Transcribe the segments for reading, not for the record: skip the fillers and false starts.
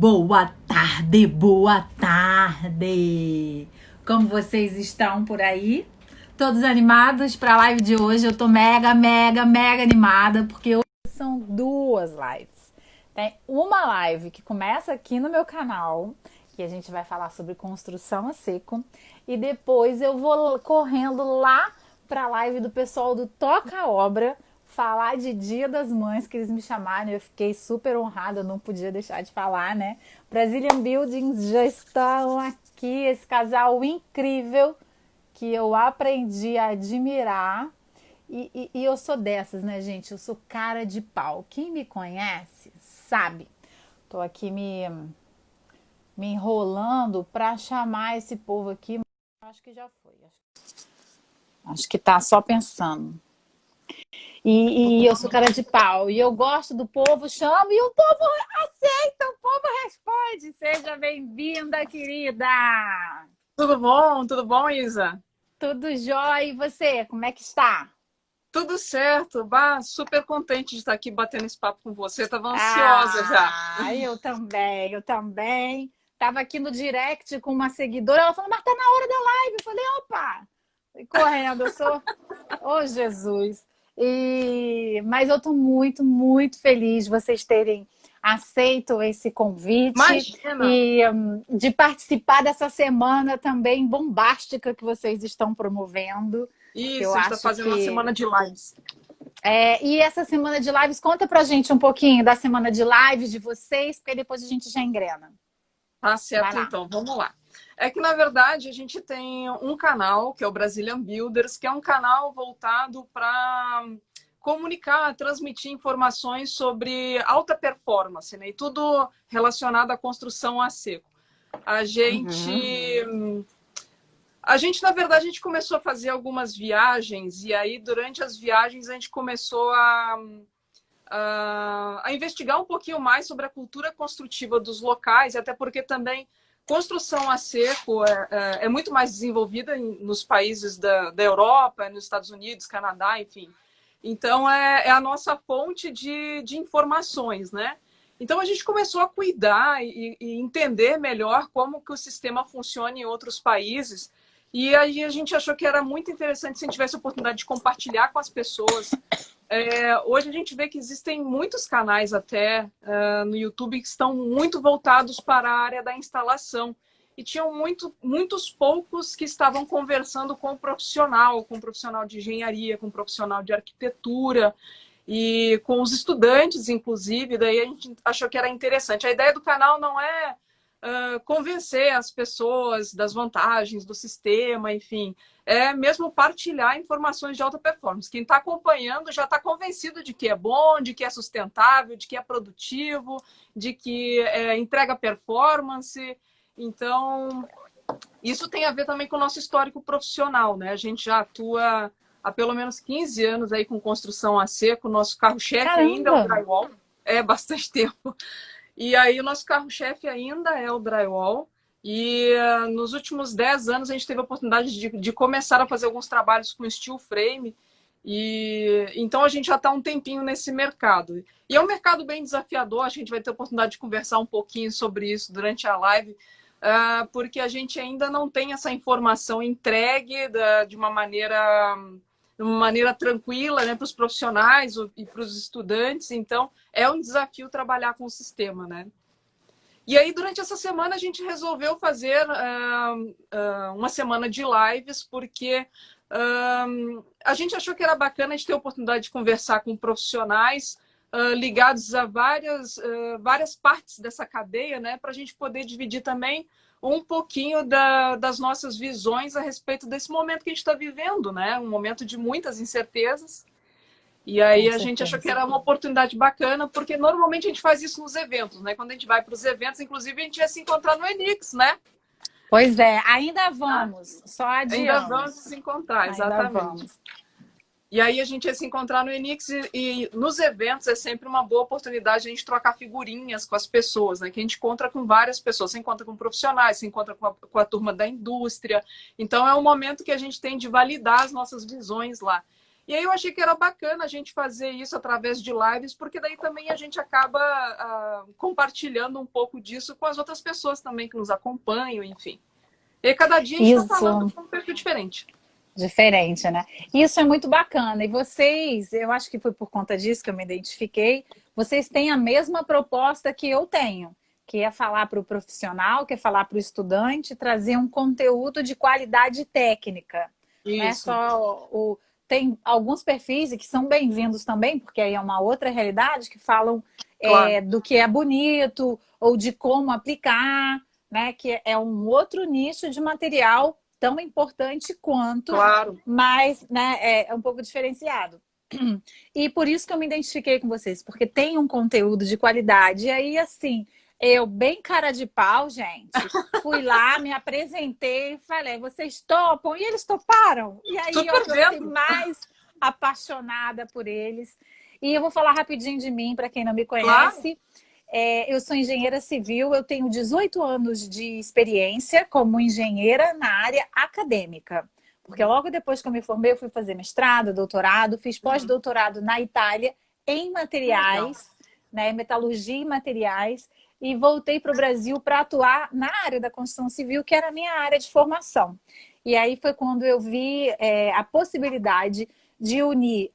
Boa tarde, boa tarde! Como vocês estão por aí? Todos animados para a live de hoje? Eu tô mega animada porque hoje são duas lives. Tem uma live que começa aqui no meu canal, que a gente vai falar sobre construção a seco, e depois eu vou correndo lá para a live do pessoal do Toca Obra, falar de Dia das Mães, que eles me chamaram, eu fiquei super honrada, não podia deixar de falar, né? Brazilian Buildings já estão aqui, esse casal incrível que eu aprendi a admirar. E eu sou dessas, né, gente? Eu sou cara de pau. Quem me conhece sabe. Tô aqui me enrolando para chamar esse povo aqui, mas acho que já foi. Acho que tá só pensando. E eu sou cara de pau. E eu gosto do povo, chamo e o povo aceita, o povo responde. Seja bem-vinda, querida. Tudo bom, Isa? Tudo jóia. E você, como é que está? Tudo certo, super contente de estar aqui batendo esse papo com você. Tava ansiosa já. Eu também, eu também. Tava aqui no direct com uma seguidora, ela falou, mas tá na hora da live. Eu falei, opa, fui correndo, eu sou... Oh, Jesus. Mas eu tô muito feliz de vocês terem aceito esse convite Imagina! e de participar dessa semana também bombástica que vocês estão promovendo. Que eu Isso, a gente está acho fazendo uma que semana de lives. e essa semana de lives, conta pra gente um pouquinho da semana de lives de vocês, porque depois a gente já engrena. Tá Vai certo, lá. então, vamos lá. É que, na verdade, a gente tem um canal, que é o Brazilian Builders, que é um canal voltado para comunicar, transmitir informações sobre alta performance, né? E tudo relacionado à construção a seco. A gente... A gente, na verdade, a gente começou a fazer algumas viagens e aí, durante as viagens, a gente começou a investigar um pouquinho mais sobre a cultura construtiva dos locais, até porque também construção a seco é muito mais desenvolvida nos países da Europa, nos Estados Unidos, Canadá, enfim. Então, é a nossa fonte de informações, né? Então, a gente começou a cuidar e entender melhor como que o sistema funciona em outros países. E aí a gente achou que era muito interessante se a gente tivesse a oportunidade de compartilhar com as pessoas. Hoje a gente vê que existem muitos canais até no YouTube que estão muito voltados para a área da instalação. E tinham muitos poucos que estavam conversando com o profissional de engenharia, com o profissional de arquitetura e com os estudantes, inclusive. Daí a gente achou que era interessante. A ideia do canal não é convencer as pessoas das vantagens do sistema, enfim. É mesmo partilhar informações de alta performance. Quem está acompanhando já está convencido de que é bom, de que é sustentável, de que é produtivo, de que entrega performance. Então, isso tem a ver também com o nosso histórico profissional, né? A gente já atua há pelo menos 15 anos aí com construção a seco. O nosso carro-chefe ainda é o drywall. É bastante tempo. E aí o nosso carro-chefe ainda é o drywall. E nos últimos 10 anos a gente teve a oportunidade de começar a fazer alguns trabalhos com steel frame. E então a gente já está um tempinho nesse mercado. E é um mercado bem desafiador, a gente vai ter a oportunidade de conversar um pouquinho sobre isso durante a live, porque a gente ainda não tem essa informação entregue de uma maneira tranquila, né, para os profissionais e para os estudantes. Então, é um desafio trabalhar com o sistema, né? E aí, durante essa semana, a gente resolveu fazer uma semana de lives, porque a gente achou que era bacana a gente ter a oportunidade de conversar com profissionais ligados a várias partes dessa cadeia, né, para a gente poder dividir também um pouquinho das nossas visões a respeito desse momento que a gente está vivendo, né? Um momento de muitas incertezas. E aí a gente achou que era uma oportunidade bacana, porque normalmente a gente faz isso nos eventos, né? Quando a gente vai para os eventos, inclusive a gente ia se encontrar no Enix, né? Pois é, ainda vamos, só adiamos. Ainda vamos se encontrar, exatamente. E aí a gente ia se encontrar no Enix e nos eventos é sempre uma boa oportunidade de a gente trocar figurinhas com as pessoas, né? Que a gente encontra com várias pessoas, você encontra com profissionais, você encontra com a turma da indústria. Então é um momento que a gente tem de validar as nossas visões lá. E aí eu achei que era bacana a gente fazer isso através de lives, porque daí também a gente acaba compartilhando um pouco disso com as outras pessoas também que nos acompanham, enfim. E aí, cada dia a gente está falando Isso. com um perfil diferente. Diferente, né? Isso é muito bacana. E vocês, eu acho que foi por conta disso que eu me identifiquei, vocês têm a mesma proposta que eu tenho, que é falar para o profissional, que é falar para o estudante, trazer um conteúdo de qualidade técnica. Não é Isso, só o. Tem alguns perfis e que são bem-vindos também, porque aí é uma outra realidade, que falam claro, do que é bonito ou de como aplicar, né? Que é um outro nicho de material tão importante quanto, claro. mas né, é um pouco diferenciado. E por isso que eu me identifiquei com vocês, porque tem um conteúdo de qualidade. E aí, assim, eu, bem cara de pau, gente, fui lá, me apresentei, falei, vocês topam? E eles toparam. E aí eu Super fiquei vendo. mais apaixonada por eles. E eu vou falar rapidinho de mim, para quem não me Claro. conhece. Eu sou engenheira civil, eu tenho 18 anos de experiência como engenheira na área acadêmica. Porque logo depois que eu me formei, eu fui fazer mestrado, doutorado, fiz pós-doutorado na Itália em Que legal. materiais, né, metalurgia e materiais, e voltei para o Brasil para atuar na área da construção civil, que era a minha área de formação. E aí foi quando eu vi a possibilidade de unir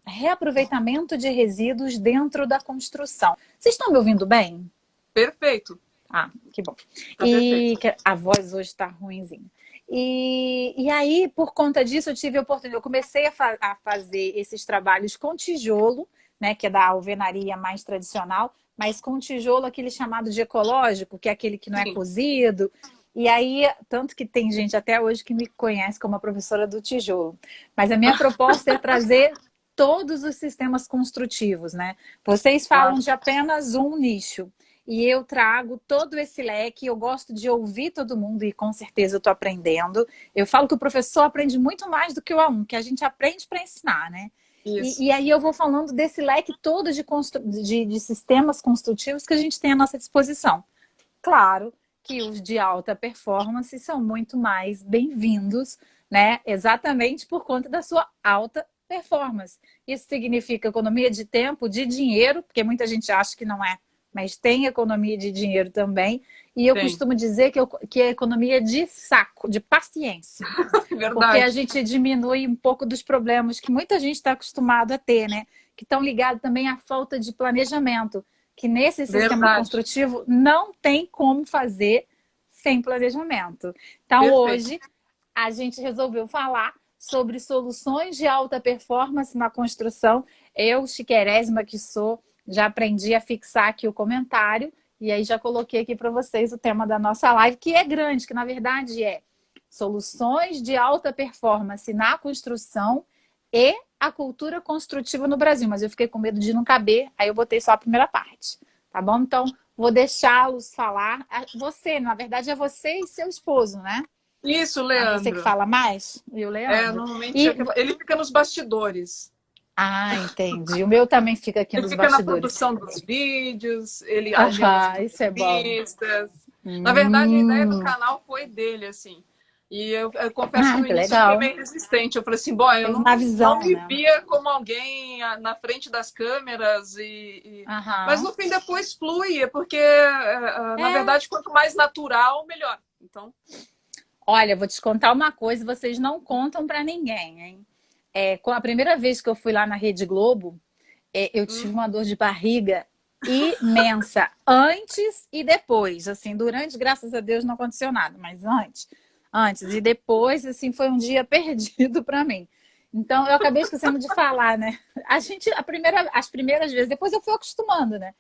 reaproveitamento de resíduos dentro da construção. Vocês estão me ouvindo bem? Perfeito. Ah, que bom. Tá E perfeito. que a voz hoje está ruinzinha. E aí, por conta disso, eu tive a oportunidade. Eu comecei a fazer esses trabalhos com tijolo, né, que é da alvenaria mais tradicional, mas com tijolo aquele chamado de ecológico, que é aquele que não é Sim. cozido. E aí, tanto que tem gente até hoje que me conhece como a professora do tijolo. Mas a minha proposta é trazer todos os sistemas construtivos, né? Vocês falam Claro. de apenas um nicho. E eu trago todo esse leque, eu gosto de ouvir todo mundo e com certeza eu estou aprendendo. Eu falo que o professor aprende muito mais do que o aluno, que a gente aprende para ensinar, né? Isso. E aí eu vou falando desse leque todo de sistemas construtivos que a gente tem à nossa disposição. Claro que os de alta performance são muito mais bem-vindos, né? Exatamente por conta da sua alta performance. Isso significa economia de tempo, de dinheiro, porque muita gente acha que não é, mas tem economia de dinheiro também. E eu Tem. costumo dizer que é economia de saco, de paciência, porque a Verdade. gente diminui um pouco dos problemas que muita gente está acostumado a ter, né? Que estão ligados também à falta de planejamento, que nesse sistema Verdade. construtivo não tem como fazer sem planejamento. Então, Perfeito. hoje, a gente resolveu falar sobre soluções de alta performance na construção. Eu, chiquérésima que sou, já aprendi a fixar aqui o comentário e aí já coloquei aqui para vocês o tema da nossa live, que é grande, que na verdade é soluções de alta performance na construção e a cultura construtiva no Brasil. Mas eu fiquei com medo de não caber, aí eu botei só a primeira parte, tá bom? Então, vou deixá-los falar. Você, na verdade, é você e seu esposo, né? Isso, Ah, você que Leandro. fala mais? E o Leandro. Normalmente E ele fica nos bastidores. entendi. O meu também fica aqui Ele nos fica na bastidores. produção dos vídeos, ele agenda as Ah, isso é bom. entrevistas. Na verdade, a ideia do Hum. canal foi dele, assim. E eu confesso que Ah, no que início eu fiquei legal. meio resistente. Eu falei assim, bom, eu Fez uma não visão, me né? via como alguém na frente das câmeras. Mas Aham. no fim depois flui, porque, na É. verdade, quanto mais natural, melhor. Então, Olha, vou te contar uma coisa, vocês não contam pra ninguém, hein? Com a primeira vez que eu fui lá na Rede Globo, eu tive hum, uma dor de barriga imensa, antes e depois. Assim, durante, graças a Deus, não aconteceu nada, mas antes e depois, assim, foi um dia perdido para mim. Então, eu acabei esquecendo de falar, né? As primeiras vezes, depois eu fui acostumando, né?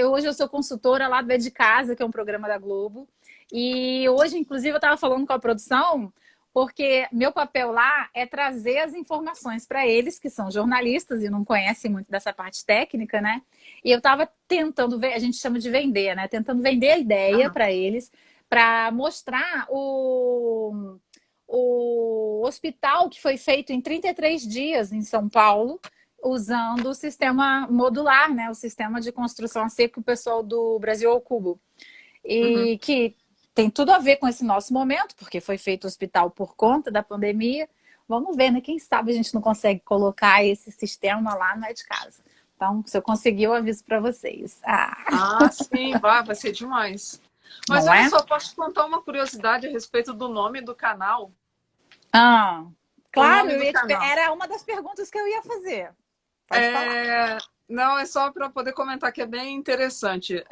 Hoje eu sou consultora lá do É de Casa, que é um programa da Globo. E hoje, inclusive, eu estava falando com a produção, porque meu papel lá é trazer as informações para eles, que são jornalistas e não conhecem muito dessa parte técnica, né? E eu estava tentando ver, a gente chama de vender, né? Tentando vender a ideia aham, para eles, para mostrar o hospital que foi feito em 33 dias em São Paulo, usando o sistema modular, né? O sistema de construção a seco que o pessoal do Brasil ao Cubo. uhum, E que tem tudo a ver com esse nosso momento, porque foi feito o hospital por conta da pandemia. Vamos ver, né? Quem sabe a gente não consegue colocar esse sistema lá no É de Casa. Então, se eu conseguir, eu aviso para vocês. Ah, sim, vai ser demais. Mas Não olha é? só, posso te contar uma curiosidade a respeito do nome do canal? Ah, O claro, nome do canal. era uma das perguntas que eu ia fazer. Pode falar. Não, é só para poder comentar que é bem interessante.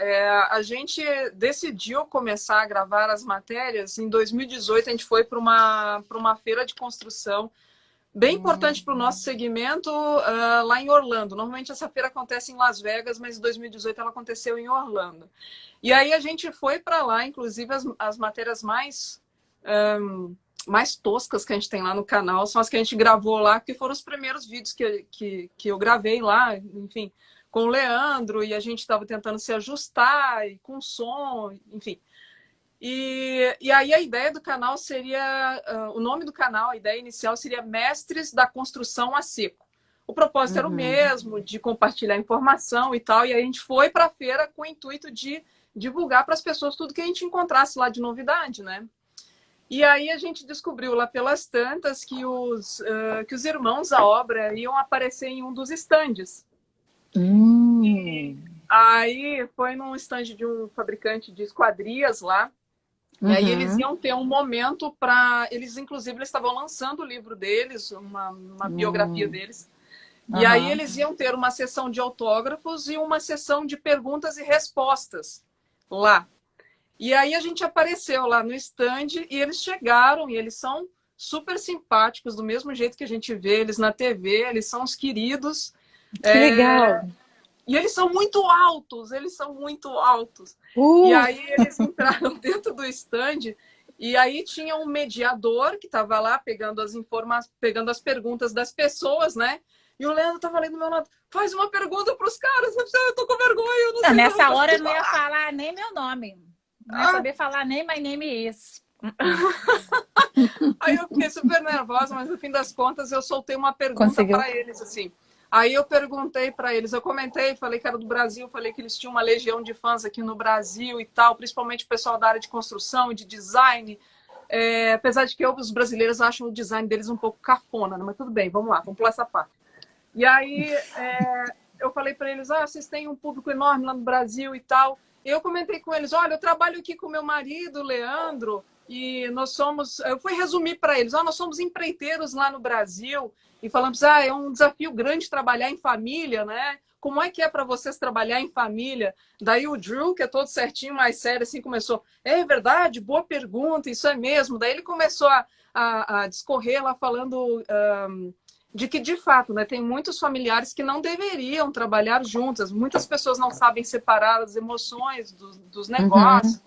A gente decidiu começar a gravar as matérias em 2018. A gente foi para uma feira de construção bem importante para o nosso segmento lá em Orlando. Normalmente essa feira acontece em Las Vegas, mas em 2018 ela aconteceu em Orlando. E aí a gente foi para lá, inclusive as matérias mais toscas que a gente tem lá no canal são as que a gente gravou lá, que foram os primeiros vídeos que eu gravei lá, enfim, com o Leandro, e a gente estava tentando se ajustar, e com som, enfim. E aí a ideia do canal seria, o nome do canal, a ideia inicial seria Mestres da Construção a Seco. O propósito era o mesmo, de compartilhar informação e tal, e aí a gente foi para a feira com o intuito de divulgar para as pessoas tudo que a gente encontrasse lá de novidade, né? E aí a gente descobriu lá pelas tantas que os irmãos da obra iam aparecer em um dos estandes. E aí foi num estande de um fabricante de esquadrias lá. E aí eles iam ter um momento para... inclusive, eles estavam lançando o livro deles, uma biografia deles. E aí eles iam ter uma sessão de autógrafos e uma sessão de perguntas e respostas lá. E aí a gente apareceu lá no stand e eles chegaram e eles são super simpáticos, do mesmo jeito que a gente vê eles na TV, eles são os queridos. Que legal! E eles são muito altos, eles são muito altos. E aí eles entraram dentro do stand e aí tinha um mediador que estava lá pegando pegando as perguntas das pessoas, né? E o Leandro estava ali do meu lado, faz uma pergunta para os caras, eu tô com vergonha, eu não sei. Nessa hora eu não ia falar nem meu nome. Não ia saber falar nem my name is. Aí eu fiquei super nervosa, mas no fim das contas eu soltei uma pergunta para eles, assim. Aí eu perguntei para eles, eu comentei, falei que era do Brasil, falei que eles tinham uma legião de fãs aqui no Brasil e tal, principalmente o pessoal da área de construção e de design. Apesar de que os brasileiros acham o design deles um pouco cafona, né? Mas tudo bem, vamos lá, vamos pular essa parte. E aí eu falei para eles, vocês têm um público enorme lá no Brasil e tal. Eu comentei com eles, olha, eu trabalho aqui com meu marido, Leandro, e nós somos... Eu fui resumir para eles, nós somos empreiteiros lá no Brasil, e falamos, é um desafio grande trabalhar em família, né? Como é que é para vocês trabalhar em família? Daí o Drew, que é todo certinho, mais sério, assim, começou, é verdade, boa pergunta, isso é mesmo. Daí ele começou a discorrer lá, falando... de que, de fato, né, tem muitos familiares que não deveriam trabalhar juntas. Muitas pessoas não sabem separar as emoções dos negócios.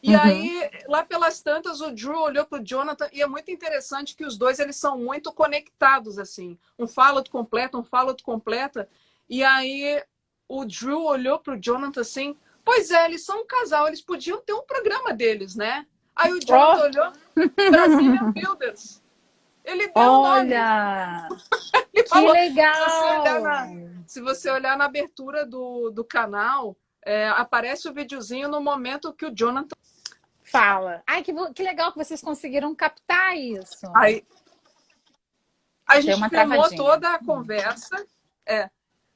E aí, lá pelas tantas, o Drew olhou para o Jonathan e é muito interessante que os dois eles são muito conectados, assim. Um fala, outro completa, um fala, outro completa. E aí, o Drew olhou para o Jonathan assim, pois é, eles são um casal, eles podiam ter um programa deles, né? Aí o Jonathan olhou, Brazilian Builders. Ele deu o nome. Ele que falou, legal! Se você olhar na abertura do canal, aparece o videozinho no momento que o Jonathan fala. Ai, que legal que vocês conseguiram captar isso. Aí, a gente filmou toda a conversa.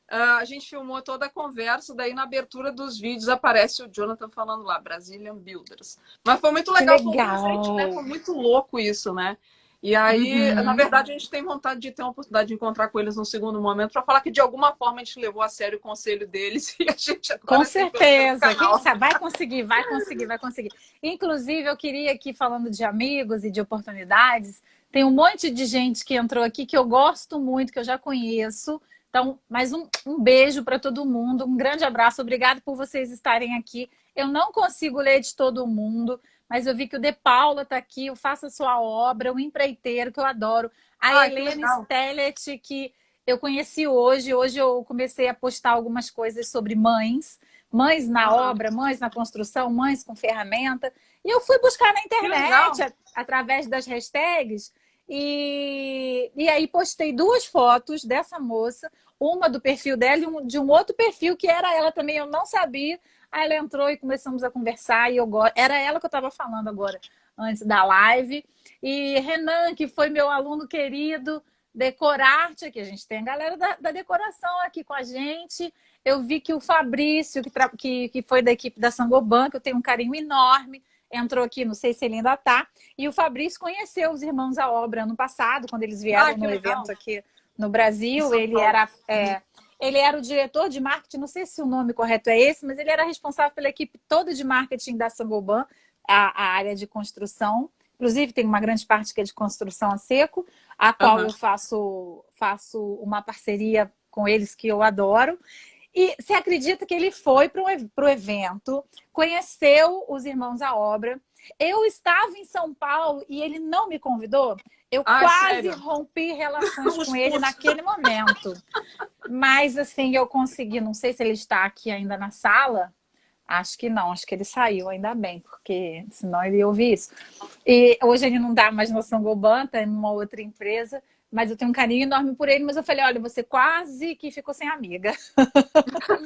A gente filmou toda a conversa, daí na abertura dos vídeos aparece o Jonathan falando lá, Brazilian Builders. Mas foi muito legal, foi um presente, né? Foi muito louco isso, né? E aí, na verdade, a gente tem vontade de ter uma oportunidade de encontrar com eles num segundo momento para falar que, de alguma forma, a gente levou a sério o conselho deles e a gente agora... Com certeza. Quem sabe? Vai conseguir, vai conseguir, vai conseguir. Inclusive, eu queria aqui, falando de amigos e de oportunidades, tem um monte de gente que entrou aqui que eu gosto muito, que eu já conheço. Então, mais um beijo para todo mundo, um grande abraço. Obrigada por vocês estarem aqui. Eu não consigo ler de todo mundo, mas eu vi que o De Paula está aqui, o Faça Sua Obra, o Empreiteiro, que eu adoro. A Helena Stellet, que eu conheci hoje. Hoje eu comecei a postar algumas coisas sobre mães. Mães na obra, mães na construção, mães com ferramenta. E eu fui buscar na internet, através das hashtags. E aí postei 2 fotos dessa moça. Uma do perfil dela e de um outro perfil, que era ela também, eu não sabia. Aí ela entrou e começamos a conversar e era ela que eu estava falando agora. antes da live. E Renan, que foi meu aluno querido, Decorarte aqui. A gente tem a galera da decoração aqui com a gente. Eu vi que o Fabrício, que foi da equipe da Sangoban, que eu tenho um carinho enorme, entrou aqui, não sei se ele ainda está. E o Fabrício conheceu os Irmãos à Obra ano passado, quando eles vieram no evento aqui no Brasil. Ele era o diretor de marketing, não sei se o nome correto é esse, mas ele era responsável pela equipe toda de marketing da Sangoban, a área de construção. Inclusive, tem uma grande parte que é de construção a seco, a qual eu faço uma parceria com eles que eu adoro. E você acredita que ele foi para o evento, conheceu os Irmãos à Obra. Eu estava em São Paulo e ele não me convidou. Eu quase rompi relações com ele naquele momento. Mas, assim, eu consegui. Não sei se ele está aqui ainda na sala. Acho que não. Acho que ele saiu, ainda bem, porque senão ele ia ouvir isso. E hoje ele não dá mais no Sangoban, está em uma outra empresa. Mas eu tenho um carinho enorme por ele. Mas eu falei, olha, você quase que ficou sem amiga.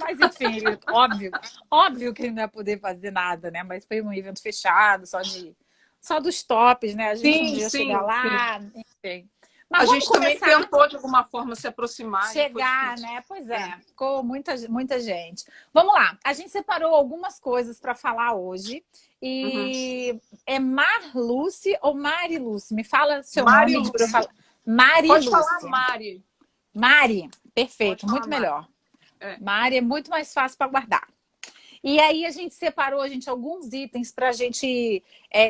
Mas, enfim, óbvio que ele não ia poder fazer nada, né? Mas foi um evento fechado, só dos tops, né? A gente não ia chegar lá, enfim. Mas a gente também tentou, de alguma forma, se aproximar. Chegar, né? Pois ficou muita gente. Vamos lá, a gente separou algumas coisas para falar hoje. E é Marluce ou Mariluce? Me fala seu nome para eu falar. Pode falar Mari. Mari, perfeito, muito melhor. Mari é muito mais fácil para guardar. E aí a gente separou, alguns itens para a gente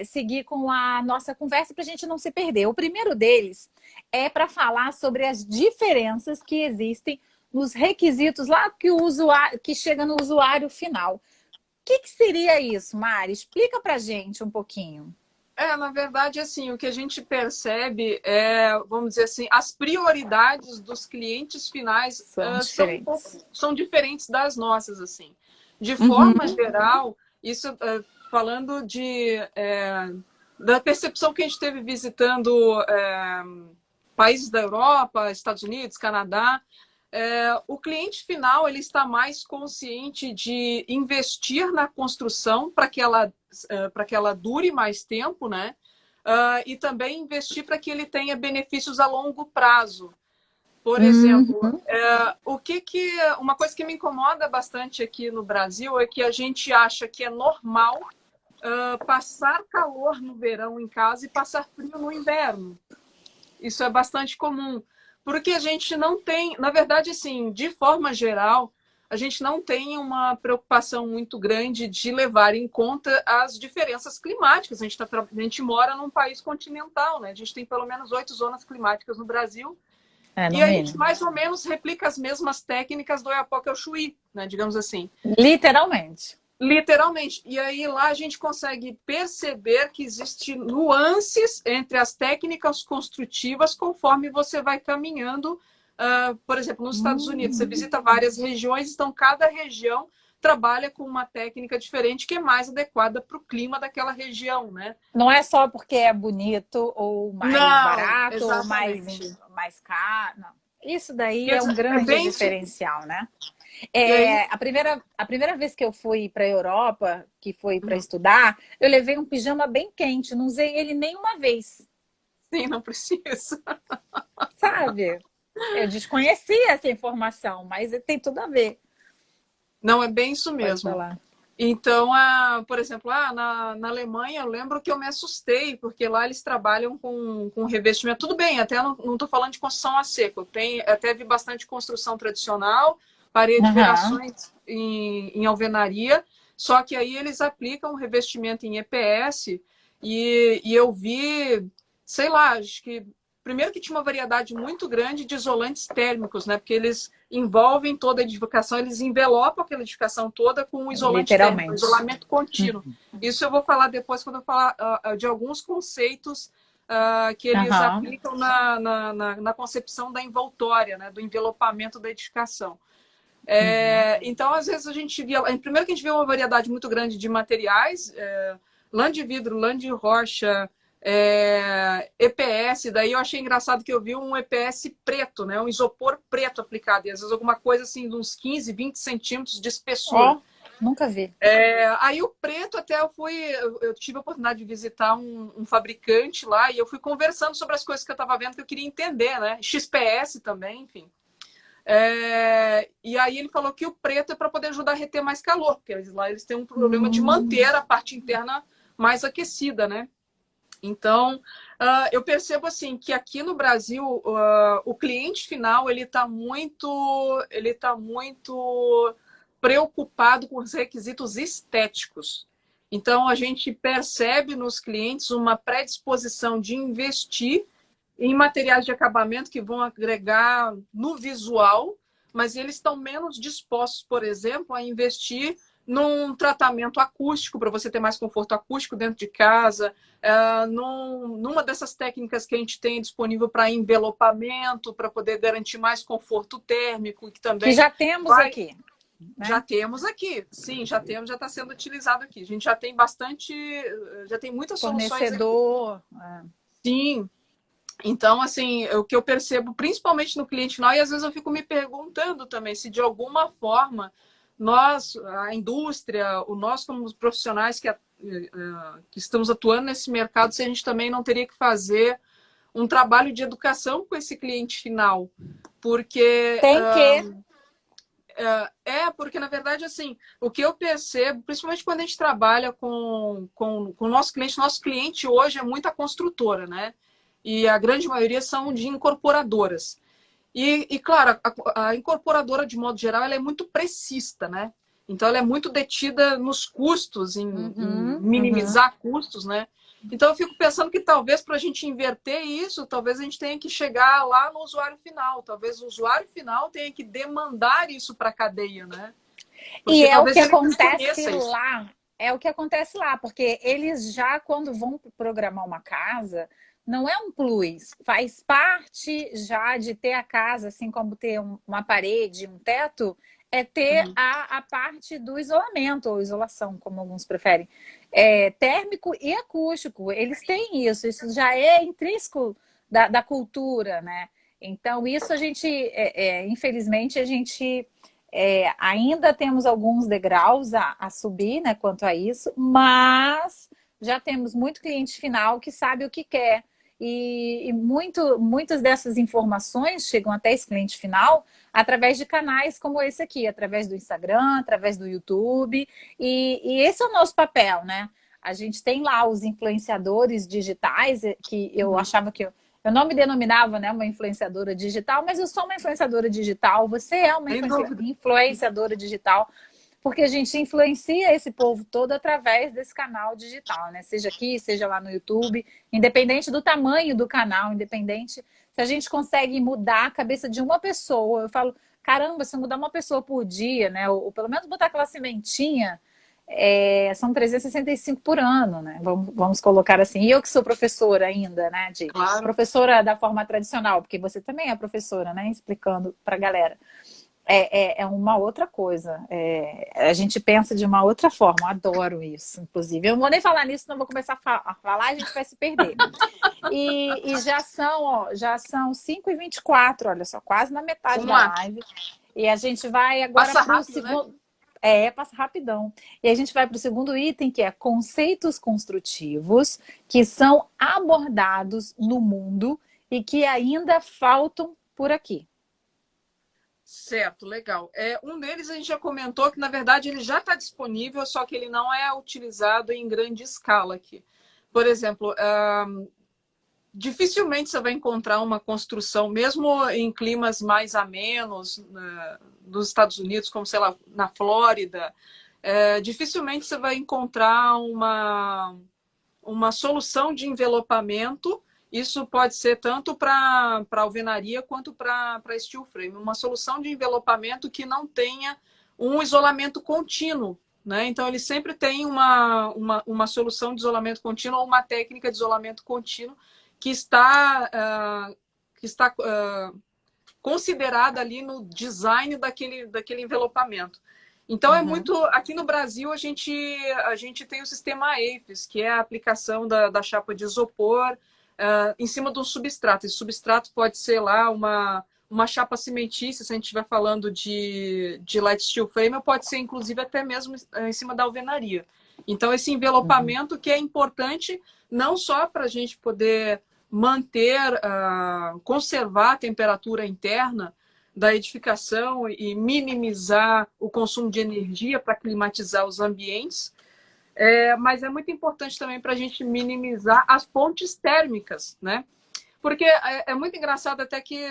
seguir com a nossa conversa, para a gente não se perder. O primeiro deles é para falar sobre as diferenças que existem nos requisitos lá que chega no usuário final. O que seria isso, Mari? Explica para a gente um pouquinho. Na verdade, assim, o que a gente percebe é, vamos dizer assim, as prioridades dos clientes finais são diferentes das nossas, assim. De forma geral, isso falando da percepção que a gente teve visitando países da Europa, Estados Unidos, Canadá, o cliente final ele está mais consciente de investir na construção para que ela dure mais tempo, né? E também investir para que ele tenha benefícios a longo prazo. Por exemplo, uma coisa que me incomoda bastante aqui no Brasil é que a gente acha que é normal passar calor no verão em casa e passar frio no inverno. Isso é bastante comum. Porque a gente não tem, na verdade, assim, de forma geral, a gente não tem uma preocupação muito grande de levar em conta as diferenças climáticas. A gente mora num país continental, né? A gente tem pelo menos 8 zonas climáticas no Brasil. E a gente mais ou menos replica as mesmas técnicas do Oiapoque ao Chuí, né? Digamos assim. Literalmente. Literalmente. E aí lá a gente consegue perceber que existem nuances entre as técnicas construtivas conforme você vai caminhando. Por exemplo, nos Estados Unidos, você visita várias regiões, então cada região trabalha com uma técnica diferente que é mais adequada para o clima daquela região, né? Não é só porque é bonito ou mais barato exatamente. Ou mais caro. Não. Isso daí é um grande diferencial, né? A primeira vez que eu fui para a Europa, que foi para estudar, eu levei um pijama bem quente, não usei ele nenhuma vez. Sim, não precisa. Sabe? Eu desconhecia essa informação, mas tem tudo a ver. Não, é bem isso mesmo. Então, por exemplo, na Alemanha, eu lembro que eu me assustei, porque lá eles trabalham com revestimento. Tudo bem, até não estou falando de construção a seco. Até vi bastante construção tradicional, parede, verações em alvenaria, só que aí eles aplicam revestimento em EPS e eu vi, sei lá, acho que primeiro que tinha uma variedade muito grande de isolantes térmicos, né? Porque eles envolvem toda a edificação, eles envelopam aquela edificação toda com um isolante térmico, isolamento contínuo. Isso eu vou falar depois quando eu falar de alguns conceitos que eles aplicam na concepção da envoltória, né? Do envelopamento da edificação. Então, às vezes, a gente via... Primeiro que a gente vê uma variedade muito grande de materiais, lã de vidro, lã de rocha, EPS, daí eu achei engraçado que eu vi um EPS preto, né? Um isopor preto aplicado, e às vezes alguma coisa assim de uns 15, 20 centímetros de espessura. Nunca vi. Aí o preto até eu tive a oportunidade de visitar um fabricante lá e eu fui conversando sobre as coisas que eu estava vendo que eu queria entender, né? XPS também, enfim. E aí ele falou que o preto é para poder ajudar a reter mais calor, porque lá eles têm um problema de manter a parte interna mais aquecida, né? Então, eu percebo assim que aqui no Brasil o cliente final ele tá muito preocupado com os requisitos estéticos. Então, a gente percebe nos clientes uma predisposição de investir em materiais de acabamento que vão agregar no visual, mas eles estão menos dispostos, por exemplo, a investir num tratamento acústico, para você ter mais conforto acústico dentro de casa, numa dessas técnicas que a gente tem disponível para envelopamento, para poder garantir mais conforto térmico, que Que também já temos aqui. Né? Já temos aqui, sim, já está sendo utilizado aqui. A gente já tem bastante, já tem muitas soluções aqui. Fornecedor. Sim. Então, assim, o que eu percebo, principalmente no cliente final, e às vezes eu fico me perguntando também se de alguma forma nós, a indústria, nós como profissionais que estamos atuando nesse mercado, se a gente também não teria que fazer um trabalho de educação com esse cliente final. Porque tem que. Porque, na verdade, assim, o que eu percebo, principalmente quando a gente trabalha com o nosso cliente hoje é muita construtora, né? E a grande maioria são de incorporadoras. Claro, a incorporadora, de modo geral, ela é muito precista, né? Então, ela é muito detida nos custos, em minimizar custos, né? Então, eu fico pensando que talvez para a gente inverter isso, talvez a gente tenha que chegar lá no usuário final. Talvez o usuário final tenha que demandar isso para a cadeia, né? Porque e é o que acontece lá. É o que acontece lá, porque eles já, quando vão programar uma casa, não é um plus, faz parte já de ter a casa, assim como ter uma parede, um teto, é ter a parte do isolamento, ou isolação, como alguns preferem. Térmico e acústico, eles têm isso já é intrínseco da cultura, né? Então, isso a gente, infelizmente, a gente ainda temos alguns degraus a subir, né, quanto a isso, mas já temos muito cliente final que sabe o que quer. E muitas dessas informações chegam até esse cliente final através de canais como esse aqui, através do Instagram, através do YouTube. E esse é o nosso papel, né? A gente tem lá os influenciadores digitais, que eu achava que eu não me denominava, né, uma influenciadora digital, mas eu sou uma influenciadora digital, você é uma influenciadora digital, porque a gente influencia esse povo todo através desse canal digital, né? Seja aqui, seja lá no YouTube, independente do tamanho do canal, independente se a gente consegue mudar a cabeça de uma pessoa. Eu falo, caramba, se eu mudar uma pessoa por dia, né? Ou pelo menos botar aquela sementinha, são 365 por ano, né? Vamos colocar assim. E eu que sou professora ainda, né? Claro. Professora da forma tradicional, porque você também é professora, né? Explicando para a galera. É uma outra coisa. A gente pensa de uma outra forma. Adoro isso, inclusive. Eu não vou nem falar nisso, não vou começar a falar, a gente vai se perder. E já são 5h24, olha só, quase na metade da live. E a gente vai agora para o segundo. Né? Passa rapidão. E a gente vai para o segundo item, que é conceitos construtivos que são abordados no mundo e que ainda faltam por aqui. Certo, legal. Um deles a gente já comentou que, na verdade, ele já está disponível, só que ele não é utilizado em grande escala aqui. Por exemplo, dificilmente você vai encontrar uma construção, mesmo em climas mais amenos, nos Estados Unidos, como, sei lá, na Flórida, dificilmente você vai encontrar uma solução de envelopamento. Isso pode ser tanto para alvenaria quanto para steel frame. Uma solução de envelopamento que não tenha um isolamento contínuo, né? Então, ele sempre tem uma solução de isolamento contínuo ou uma técnica de isolamento contínuo que está considerada ali no design daquele envelopamento. Então, é muito... Aqui no Brasil, a gente tem o sistema AFES, que é a aplicação da chapa de isopor em cima de um substrato. Esse substrato pode ser lá uma chapa cimentícia, se a gente estiver falando de light steel frame, ou pode ser inclusive até mesmo em cima da alvenaria. Então, esse envelopamento que é importante não só para a gente poder manter, conservar a temperatura interna da edificação e minimizar o consumo de energia para climatizar os ambientes, mas é muito importante também para a gente minimizar as pontes térmicas, né? Porque é muito engraçado até que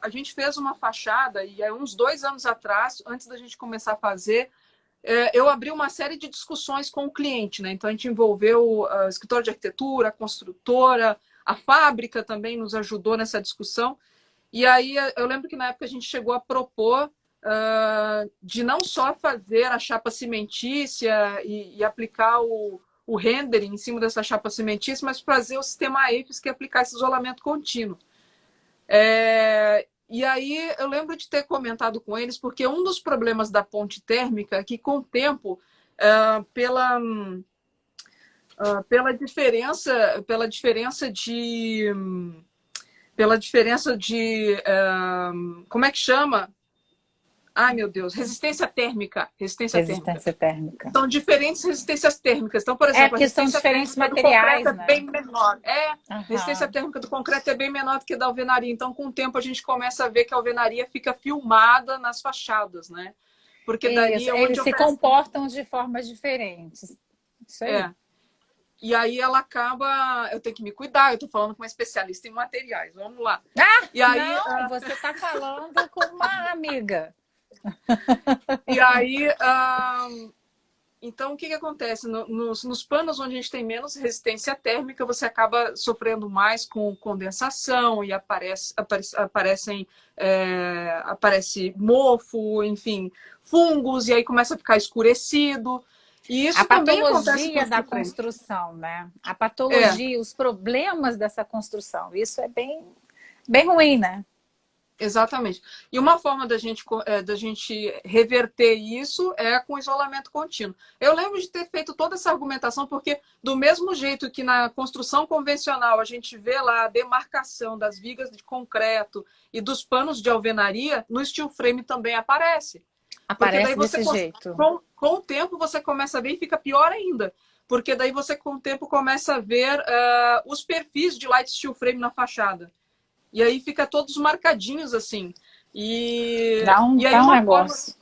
a gente fez uma fachada e uns 2 anos atrás, antes da gente começar a fazer, eu abri uma série de discussões com o cliente, né? Então a gente envolveu o escritório de arquitetura, a construtora, a fábrica também nos ajudou nessa discussão. E aí eu lembro que na época a gente chegou a propor de não só fazer a chapa cimentícia e aplicar o rendering em cima dessa chapa cimentícia, mas fazer o sistema AEFIS, que é aplicar esse isolamento contínuo. E aí eu lembro de ter comentado com eles, porque um dos problemas da ponte térmica é que, com o tempo, pela diferença de como é que chama? Ai, meu Deus, resistência térmica. Resistência térmica. São diferentes resistências térmicas. Então, por exemplo, a são resistência diferentes térmica materiais, do concreto né? é bem menor. A resistência térmica do concreto é bem menor do que da alvenaria. Então, com o tempo, a gente começa a ver que a alvenaria fica filmada nas fachadas, né? Porque daí eles se comportam de formas diferentes. Isso aí. E aí ela acaba... Eu tenho que me cuidar, eu estou falando com uma especialista em materiais. Vamos lá. E aí, não, você está falando com uma amiga. E aí, então o que acontece? Nos panos onde a gente tem menos resistência térmica, você acaba sofrendo mais com condensação e aparece mofo, enfim, fungos, e aí começa a ficar escurecido. E isso a também patologia da construção, né? A patologia, os problemas dessa construção. Isso é bem, bem ruim, né? Exatamente. E uma forma da gente reverter isso é com isolamento contínuo. Eu lembro de ter feito toda essa argumentação, porque do mesmo jeito que na construção convencional a gente vê lá a demarcação das vigas de concreto e dos panos de alvenaria, no steel frame também aparece. Aparece desse jeito. Com o tempo você começa a ver e fica pior ainda. Porque daí você com o tempo começa a ver os perfis de light steel frame na fachada. E aí fica todos marcadinhos assim. E aí um negócio.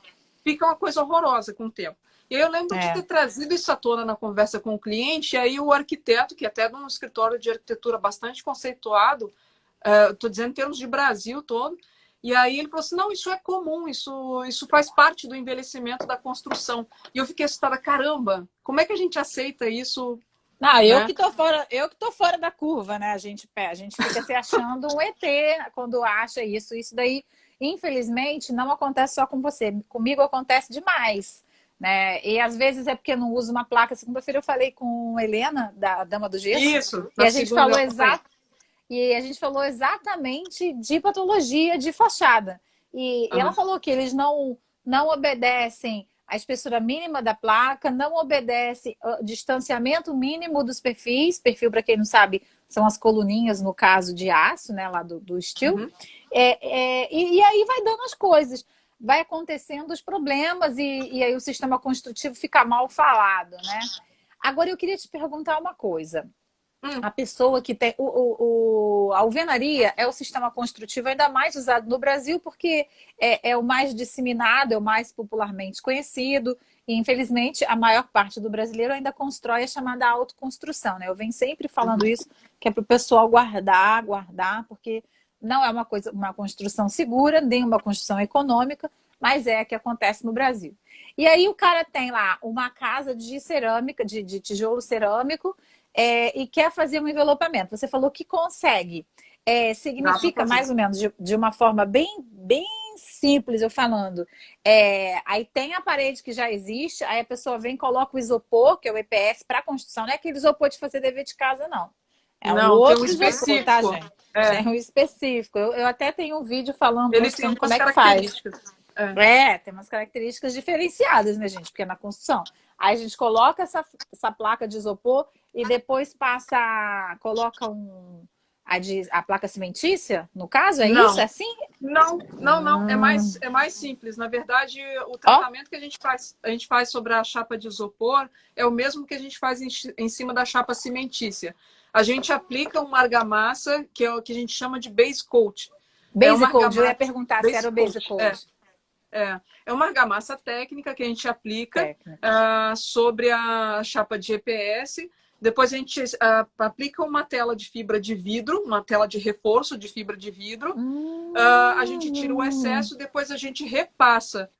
Fica uma coisa horrorosa com o tempo. E aí eu lembro de ter trazido isso à tona na conversa com o cliente, e aí o arquiteto, que até é de um escritório de arquitetura bastante conceituado, estou dizendo em termos de Brasil todo, e aí ele falou assim, não, isso é comum, isso faz parte do envelhecimento da construção. E eu fiquei assustada, caramba, como é que a gente aceita isso? Não, eu que tô fora da curva, né? A gente fica se achando um ET quando acha isso. Isso daí, infelizmente, não acontece só com você. Comigo acontece demais, né? E às vezes é porque não uso uma placa. Segunda-feira eu falei com a Helena, da Dama do Gesso. Isso. E a gente falou exatamente de patologia de fachada. E ela falou que eles não obedecem a espessura mínima da placa, não obedece o distanciamento mínimo dos perfis. Perfil, para quem não sabe, são as coluninhas, no caso de aço, né, lá do steel. E aí vai dando as coisas. Vai acontecendo os problemas e aí o sistema construtivo fica mal falado, né? Agora, eu queria te perguntar uma coisa. A pessoa que tem... a alvenaria é o sistema construtivo ainda mais usado no Brasil porque é o mais disseminado, é o mais popularmente conhecido e, infelizmente, a maior parte do brasileiro ainda constrói a chamada autoconstrução, né? Eu venho sempre falando isso, que é para o pessoal guardar, porque não é uma construção segura, nem uma construção econômica, mas é a que acontece no Brasil. E aí o cara tem lá uma casa de cerâmica, de tijolo cerâmico, e quer fazer um envelopamento. Você falou que consegue. Significa mais ou menos de uma forma bem, bem simples, eu falando. Aí tem a parede que já existe, aí a pessoa vem e coloca o isopor, que é o EPS, para construção. Não é aquele isopor de fazer dever de casa, não. Não, outro tem um específico, isopor, tá, gente? Tem um específico. Eu até tenho um vídeo falando, ele tem como é que faz. Tem umas características diferenciadas, né, gente? Porque é na construção. Aí a gente coloca essa placa de isopor e depois coloca A placa cimentícia, no caso, é isso? Não, É assim? não. Ah. É mais simples. Na verdade, o Ó, tratamento que a gente faz sobre a chapa de isopor é o mesmo que a gente faz em cima da chapa cimentícia. A gente aplica uma argamassa, que é o que a gente chama de base coat. É base uma coat. Eu ia argamassa, perguntar se era base o base coat, coat. é uma argamassa técnica que a gente aplica Técnica. sobre a chapa de EPS. Depois a gente aplica uma tela de fibra de vidro, uma tela de reforço de fibra de vidro. A gente tira o Hum, excesso, depois a gente repassa.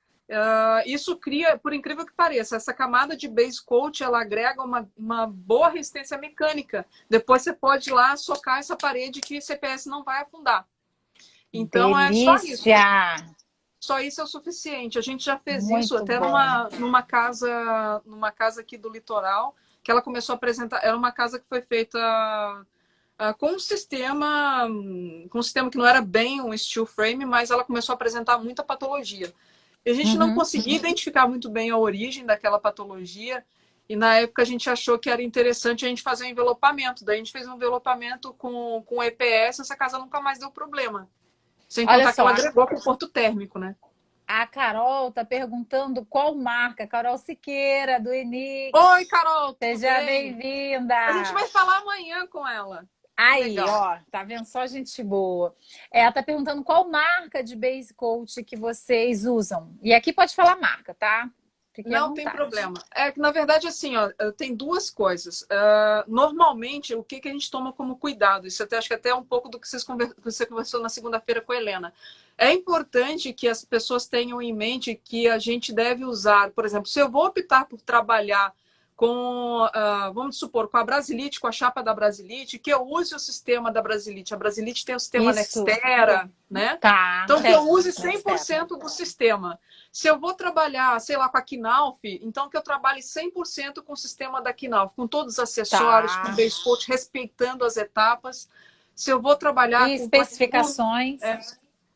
Isso cria, por incrível que pareça, essa camada de base coat, ela agrega uma boa resistência mecânica. Depois você pode ir lá socar essa parede que o CPS não vai afundar. Então é só isso. delícia! Só isso é o suficiente. A gente já fez isso Muito até bom. numa casa aqui do litoral, que ela começou a apresentar. Era uma casa que foi feita com um sistema que não era bem um steel frame, mas ela começou a apresentar muita patologia. E a gente não Uhum. conseguia identificar muito bem a origem daquela patologia. E na época a gente achou que era interessante a gente fazer um envelopamento. Daí a gente fez um envelopamento com EPS, essa casa nunca mais deu problema. Sem Olha contar que só, ela agregou conforto térmico, né? a Carol tá perguntando qual marca. Carol Siqueira, do Oi, Enix. Carol, tudo Seja bem? A gente bem-vinda. vai falar amanhã com ela. Que Aí, legal. ó, tá vendo só gente boa. Ela tá perguntando qual marca de base coat que vocês usam. E aqui pode falar marca, tá? Fique à Não tem vontade. problema. É que, na verdade, assim, ó, tem duas coisas. Normalmente, o que a gente toma como cuidado? Isso até, acho que até é um pouco do que você conversou na segunda-feira com a Helena. É importante que as pessoas tenham em mente que a gente deve usar, por exemplo, se eu vou optar por trabalhar vamos supor, com a Brasilite, com a chapa da Brasilite, que eu use o sistema da Brasilite. A Brasilite tem o sistema Isso, Nextera, né? tá, Então, que eu tem. use Nextera. 100% do sistema. Se eu vou trabalhar, sei lá, com a Knauf, então que eu trabalhe 100% com o sistema da Knauf, com todos os acessórios, com o Tá. base coat, respeitando as etapas. Se eu vou trabalhar E com Plaquilux, especificações?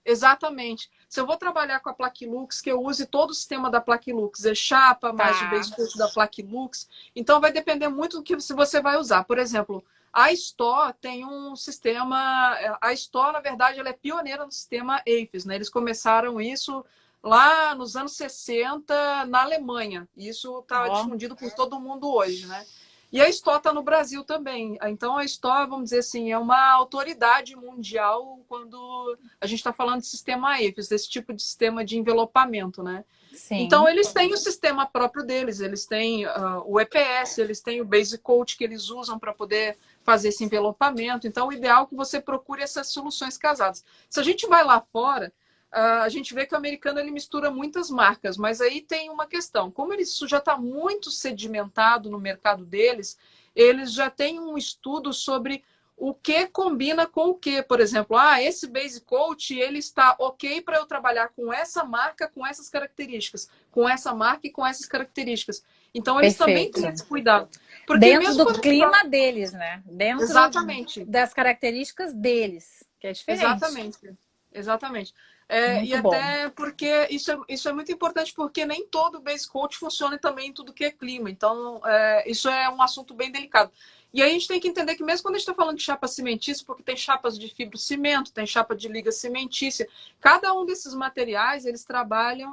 exatamente. Se eu vou trabalhar com a Plaquilux, que eu use todo o sistema da Plaquilux, é chapa, mais o Tá. base coat da Plaquilux. Então vai depender muito do que você vai usar. Por exemplo, a Store tem um sistema. A Store, na verdade, ela é pioneira no sistema AFIS, né? Eles começaram isso lá nos anos 60 na Alemanha. Isso está Ó, difundido por todo mundo hoje, né? E a Store está no Brasil também. Então a Store, vamos dizer assim, é uma autoridade mundial quando a gente está falando de sistema AFIS, desse tipo de sistema de envelopamento, né? Então, sim. eles têm o sistema próprio deles, eles têm o EPS, eles têm o Base Coat que eles usam para poder fazer esse envelopamento. Então, o ideal é que você procure essas soluções casadas. Se a gente vai lá fora, a gente vê que o americano ele mistura muitas marcas, mas aí tem uma questão. Como isso já está muito sedimentado no mercado deles, eles já têm um estudo sobre o que combina com o que. Por exemplo, esse base coat ele está ok para eu trabalhar com essa marca, com essas características, com essa marca e com essas características. Então, eles também Perfeito. têm esse cuidado. Porque Dentro mesmo do quando a gente fala... clima deles, né? Dentro Exatamente. das características deles, que é diferente. Exatamente. Exatamente. E Muito bom. até porque isso é muito importante, porque nem todo base coat funciona também em tudo que é clima. Então, isso é um assunto bem delicado. E aí a gente tem que entender que mesmo quando a gente está falando de chapa cimentícia, porque tem chapas de fibrocimento, tem chapa de liga cimentícia, cada um desses materiais, eles trabalham,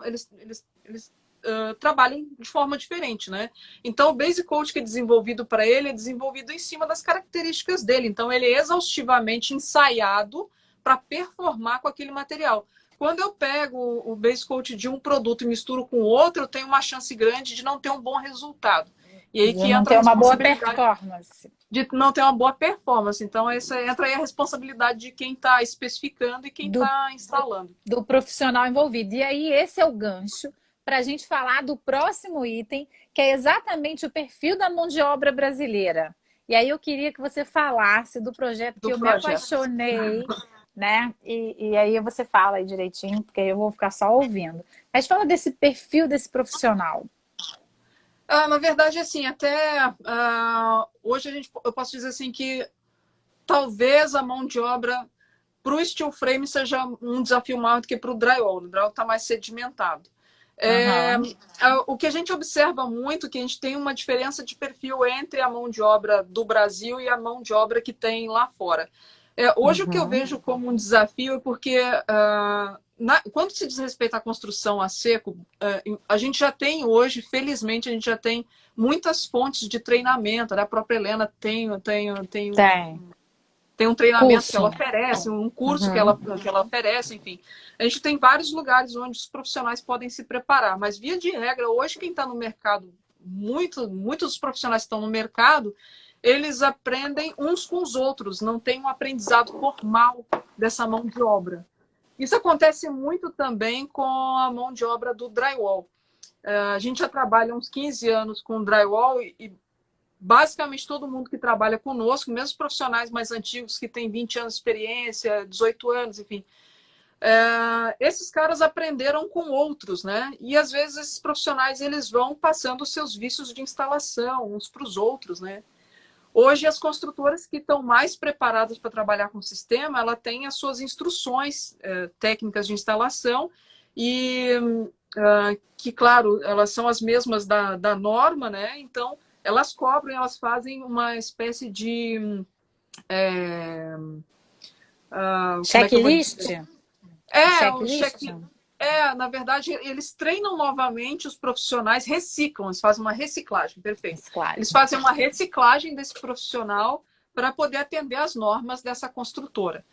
trabalham de forma diferente, né? Então, o base coat que é desenvolvido para ele é desenvolvido em cima das características dele. Então, ele é exaustivamente ensaiado para performar com aquele material. Quando eu pego o base coat de um produto e misturo com outro, eu tenho uma chance grande de não ter um bom resultado. E aí De que não entra a ter uma boa responsabilidade performance. de não ter uma boa performance. Então, entra aí a responsabilidade de quem está especificando e quem Do, está instalando. do profissional envolvido. E aí, esse é o gancho para a gente falar do próximo item, que é exatamente o perfil da mão de obra brasileira. E aí eu queria que você falasse do projeto que Do eu me projeto. apaixonei, né? E aí você fala aí direitinho, porque aí eu vou ficar só ouvindo. Mas fala desse perfil desse profissional. Na verdade, assim, até hoje eu posso dizer assim que talvez a mão de obra para o steel frame seja um desafio maior do que para o drywall. O drywall está mais sedimentado. Uhum. O que a gente observa muito é que a gente tem uma diferença de perfil entre a mão de obra do Brasil e a mão de obra que tem lá fora. Hoje o que eu vejo como um desafio é porque quando se diz respeito à construção a seco, a gente já tem hoje, felizmente, a gente já tem muitas fontes de treinamento, né? A própria Helena tem um treinamento que ela oferece, um curso que ela oferece, enfim. A gente tem vários lugares onde os profissionais podem se preparar, mas via de regra, hoje quem está no mercado, muitos dos profissionais que estão no mercado, eles aprendem uns com os outros, não tem um aprendizado formal dessa mão de obra. Isso acontece muito também com a mão de obra do drywall. A gente já trabalha uns 15 anos com drywall e basicamente todo mundo que trabalha conosco, mesmo os profissionais mais antigos que têm 20 anos de experiência, 18 anos, enfim, esses caras aprenderam com outros, né? E às vezes esses profissionais eles vão passando os seus vícios de instalação uns para os outros, né? Hoje as construtoras que estão mais preparadas para trabalhar com o sistema, ela tem as suas instruções técnicas de instalação e que, claro, elas são as mesmas da norma, né? Então elas cobram, elas fazem uma espécie de checklist? Na verdade, eles treinam novamente os profissionais, reciclam, eles fazem uma reciclagem, perfeito. Eles fazem uma reciclagem desse profissional para poder atender às normas dessa construtora.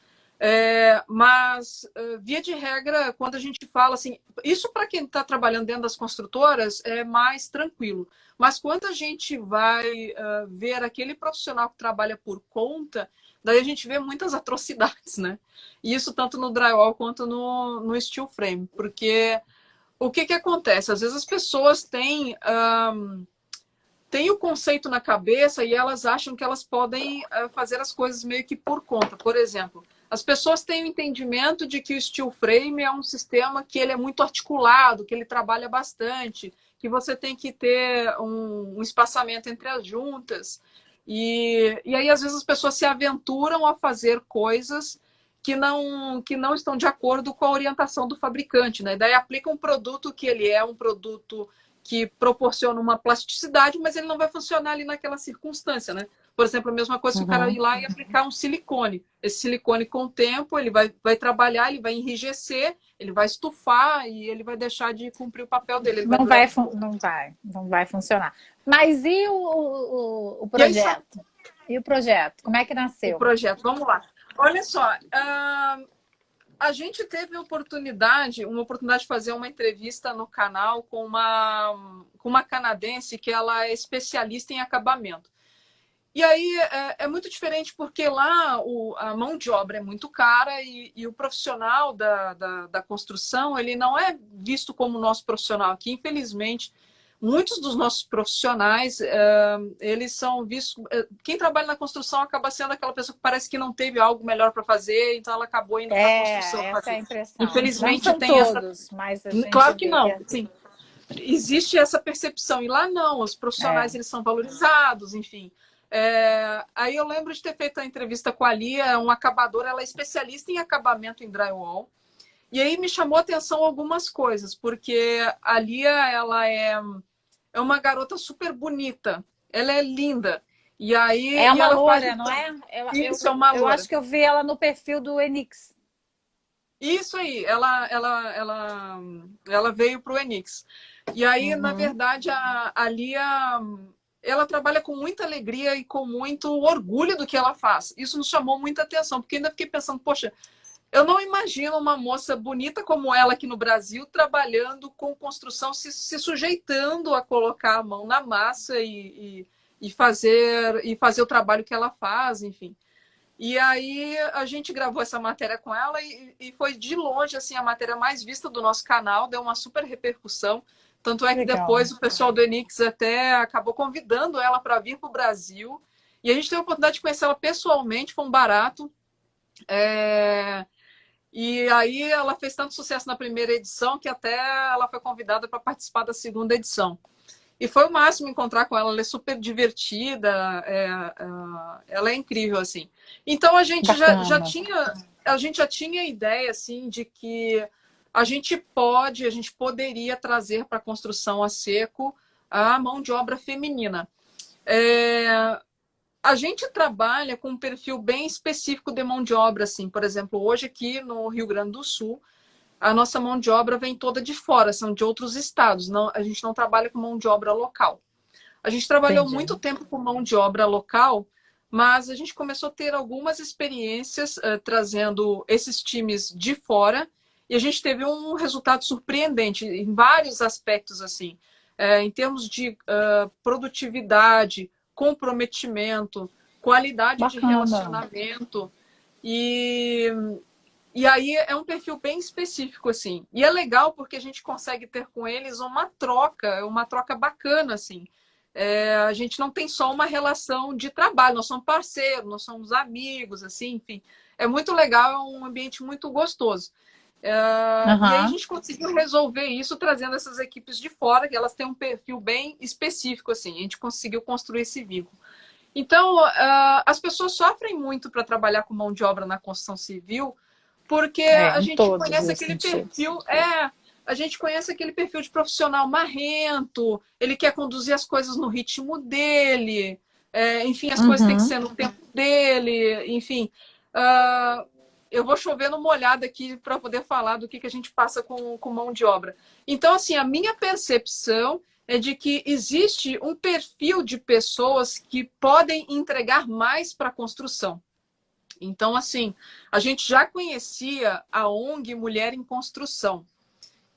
Mas, via de regra, quando a gente fala assim, isso para quem está trabalhando dentro das construtoras é mais tranquilo. Mas quando a gente vai ver aquele profissional que trabalha por conta, daí a gente vê muitas atrocidades, né? E isso tanto no drywall quanto no steel frame. Porque o que acontece? Às vezes as pessoas têm o conceito na cabeça e elas acham que elas podem fazer as coisas meio que por conta. Por exemplo, as pessoas têm o entendimento de que o steel frame é um sistema que ele é muito articulado, que ele trabalha bastante, que você tem que ter um espaçamento entre as juntas. E aí, às vezes, as pessoas se aventuram a fazer coisas que não estão de acordo com a orientação do fabricante, né? Daí aplica um produto que ele é um produto que proporciona uma plasticidade, mas ele não vai funcionar ali naquela circunstância, né? Por exemplo, a mesma coisa se o cara ir lá e aplicar um silicone. Esse silicone, com o tempo, ele vai trabalhar, ele vai enrijecer, ele vai estufar e ele vai deixar de cumprir o papel dele. Não vai funcionar. Mas e o projeto? E o projeto? Como é que nasceu? O projeto, vamos lá. Olha só, a gente teve uma oportunidade de fazer uma entrevista no canal com uma canadense que ela é especialista em acabamento. E aí é muito diferente porque lá a mão de obra é muito cara e o profissional da construção ele não é visto como o nosso profissional aqui. Infelizmente, muitos dos nossos profissionais, eles são vistos... Quem trabalha na construção acaba sendo aquela pessoa que parece que não teve algo melhor para fazer, então ela acabou indo para a construção. Essa é a impressão. Infelizmente, não tem todos, mas a gente claro que não, sim. Existe essa percepção. E lá não, os profissionais eles são valorizados, enfim. Aí eu lembro de ter feito a entrevista com a Lia, um acabador, ela é especialista em acabamento em drywall. E aí me chamou a atenção algumas coisas, porque a Lia, ela é uma garota super bonita, ela é linda. E aí, é uma loura, não é? Isso, é uma loura. Eu acho que eu vi ela no perfil do Enix. Isso aí, ela veio para o Enix. E aí, na verdade, a Lia, ela trabalha com muita alegria e com muito orgulho do que ela faz. Isso nos chamou muita atenção, porque ainda fiquei pensando, poxa, eu não imagino uma moça bonita como ela aqui no Brasil trabalhando com construção, se sujeitando a colocar a mão na massa e fazer o trabalho que ela faz, enfim. E aí a gente gravou essa matéria com ela e foi de longe assim, a matéria mais vista do nosso canal, deu uma super repercussão. Tanto é que depois o pessoal do Enix até acabou convidando ela para vir para o Brasil. E a gente teve a oportunidade de conhecer ela pessoalmente, foi um barato. E aí ela fez tanto sucesso na primeira edição que até ela foi convidada para participar da segunda edição. E foi o máximo encontrar com ela, ela é super divertida, ela é incrível, assim. Então a gente já tinha a ideia, assim, de que a gente poderia trazer para a construção a seco a mão de obra feminina. A gente trabalha com um perfil bem específico de mão de obra, assim. Por exemplo, hoje aqui no Rio Grande do Sul, a nossa mão de obra vem toda de fora, são de outros estados. Não, a gente não trabalha com mão de obra local. A gente trabalhou Entendi. muito tempo com mão de obra local, mas a gente começou a ter algumas experiências trazendo esses times de fora e a gente teve um resultado surpreendente em vários aspectos, assim, em termos de produtividade, comprometimento, qualidade de Bacana. relacionamento e aí é um perfil bem específico, assim. E é legal porque a gente consegue ter com eles uma troca bacana, assim. A gente não tem só uma relação de trabalho, nós somos parceiros, nós somos amigos, assim, enfim. É muito legal, é um ambiente muito gostoso. E aí a Aham. gente conseguiu resolver isso trazendo essas equipes de fora, que elas têm um perfil bem específico, assim. A gente conseguiu construir esse vínculo. Então, as pessoas sofrem muito para trabalhar com mão de obra na construção civil, porque a Em gente todos conhece os aquele sentidos. perfil, a gente conhece aquele perfil de profissional marrento, ele quer conduzir as coisas no ritmo dele, enfim, as coisas têm que Uhum. ser no tempo dele, enfim. Uh, eu vou chover no molhado aqui para poder falar do que a gente passa com mão de obra. Então, assim, a minha percepção é de que existe um perfil de pessoas que podem entregar mais para a construção. Então, assim, a gente já conhecia a ONG Mulher em Construção,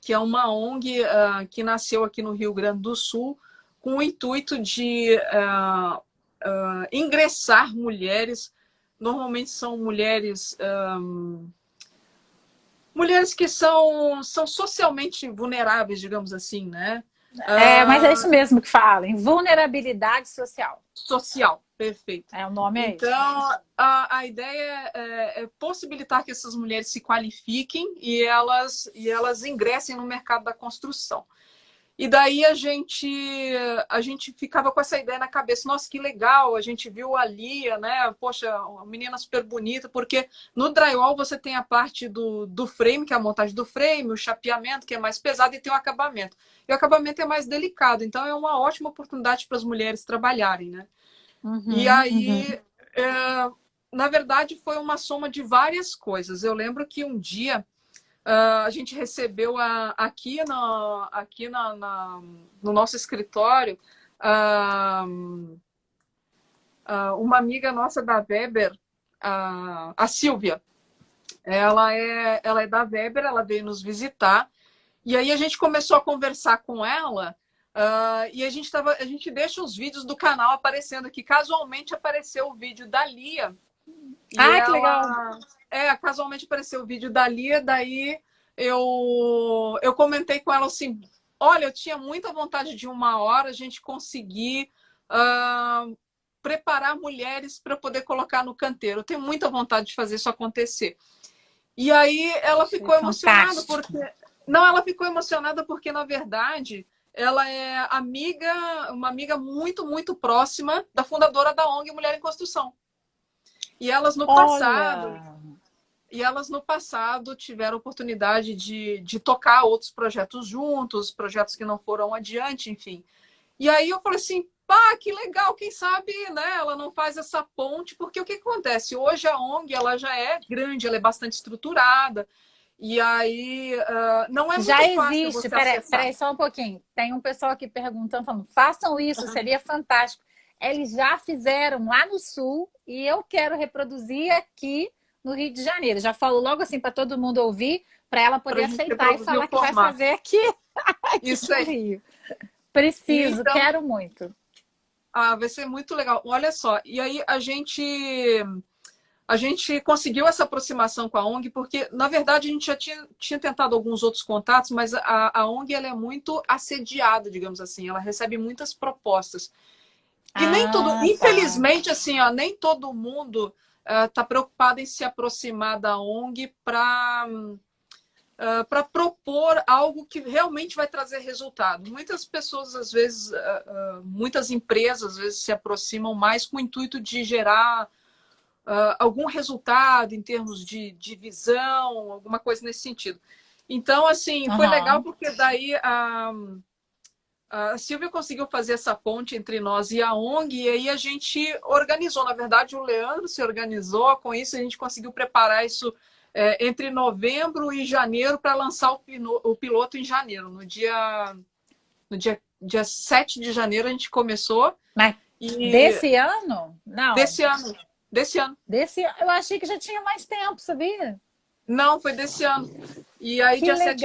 que é uma ONG que nasceu aqui no Rio Grande do Sul com o intuito de ingressar mulheres, normalmente são mulheres que são socialmente vulneráveis, digamos assim, né? Mas é isso mesmo que fala, em vulnerabilidade social. Social, perfeito. O nome é Então, esse. a ideia é possibilitar que essas mulheres se qualifiquem e elas ingressem no mercado da construção. E daí a gente ficava com essa ideia na cabeça, nossa, que legal, a gente viu a Lia, né? Poxa, uma menina super bonita, porque no drywall você tem a parte do frame, que é a montagem do frame, o chapeamento, que é mais pesado, e tem o acabamento. E o acabamento é mais delicado, então é uma ótima oportunidade para as mulheres trabalharem, né? E Uhum, uhum. aí, na verdade, foi uma soma de várias coisas. Eu lembro que um dia a gente recebeu no nosso escritório ah, uma amiga nossa da Weber, a Silvia. Ela é da Weber, ela veio nos visitar. E aí a gente começou a conversar com ela. E a gente deixa os vídeos do canal aparecendo aqui. Casualmente apareceu o vídeo da Lia. E Que legal. casualmente apareceu o vídeo da Lia, daí eu comentei com ela assim, olha, eu tinha muita vontade de uma hora a gente conseguir preparar mulheres para poder colocar no canteiro. Eu tenho muita vontade de fazer isso acontecer. E aí ela Achei ficou emocionada fantástico. porque... Não, ela ficou emocionada porque, na verdade, ela é uma amiga muito, muito próxima da fundadora da ONG Mulher em Construção. E elas no passado, Olha, tiveram oportunidade de tocar outros projetos juntos, projetos que não foram adiante, enfim. E aí eu falei assim, pá, que legal, quem sabe, né, ela não faz essa ponte, porque o que acontece? Hoje a ONG, ela já é grande, ela é bastante estruturada, e aí não é já muito fácil existe. você acessar. Peraí, só um pouquinho. Tem um pessoal aqui perguntando, falando, façam isso, seria fantástico. Eles já fizeram lá no Sul e eu quero reproduzir aqui no Rio de Janeiro. Já falo logo assim para todo mundo ouvir, para ela Para poder a gente aceitar e reproduzir o falar que vai formato. fazer aqui, aqui Isso no aí. Rio. E Preciso, então, quero muito. vai ser muito legal. Olha só, e aí a gente conseguiu essa aproximação com a ONG, porque, na verdade, a gente já tinha tentado alguns outros contatos, mas a ONG ela é muito assediada, digamos assim, ela recebe muitas propostas. E Tá. infelizmente, assim, ó, nem todo mundo está preocupado em se aproximar da ONG para propor algo que realmente vai trazer resultado. Muitas pessoas, às vezes, muitas empresas, às vezes, se aproximam mais com o intuito de gerar algum resultado em termos de visão, alguma coisa nesse sentido. Então, assim, foi legal Aham. porque daí a Silvia conseguiu fazer essa ponte entre nós e a ONG, e aí a gente organizou. Na verdade, o Leandro se organizou. Com isso, a gente conseguiu preparar isso entre novembro e janeiro para lançar o piloto em janeiro. No dia 7 de janeiro a gente começou. Mas E desse ano? Não. desse ano. Desse ano. Eu achei que já tinha mais tempo, sabia? Não, foi desse ano. E aí, Que legal.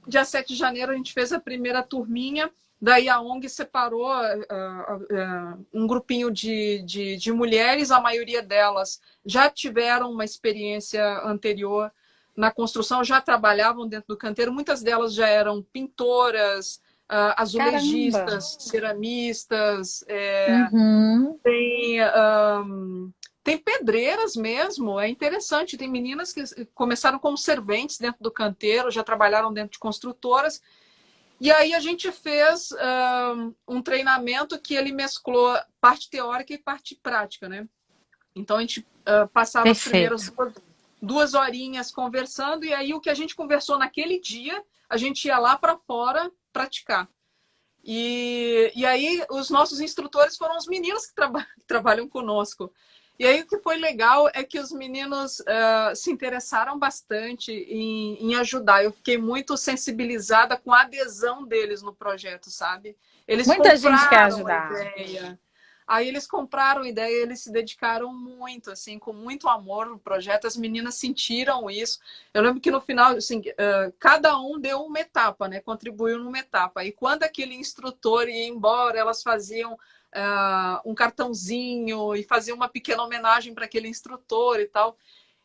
dia 7 de janeiro, a gente fez a primeira turminha. Daí a ONG separou um grupinho de mulheres, a maioria delas já tiveram uma experiência anterior na construção, já trabalhavam dentro do canteiro, muitas delas já eram pintoras, Caramba. azulejistas, ceramistas, Uhum. tem pedreiras mesmo, é interessante. Tem meninas que começaram como serventes dentro do canteiro, já trabalharam dentro de construtoras. E aí a gente fez um treinamento que ele mesclou parte teórica e parte prática, né? Então a gente passava as primeiras Perfeito. duas horinhas conversando, e aí o que a gente conversou naquele dia, a gente ia lá para fora praticar. E aí os nossos instrutores foram os meninos que trabalham conosco. E aí o que foi legal é que os meninos se interessaram bastante em ajudar. Eu fiquei muito sensibilizada com a adesão deles no projeto, sabe? Eles Muita gente quer compraram a ajudar. ideia. Aí eles compraram a ideia, eles se dedicaram muito, assim, com muito amor no projeto. As meninas sentiram isso. Eu lembro que no final, assim, cada um deu uma etapa, né? Contribuiu numa etapa. E quando aquele instrutor ia embora, elas faziam um cartãozinho e faziam uma pequena homenagem para aquele instrutor e tal.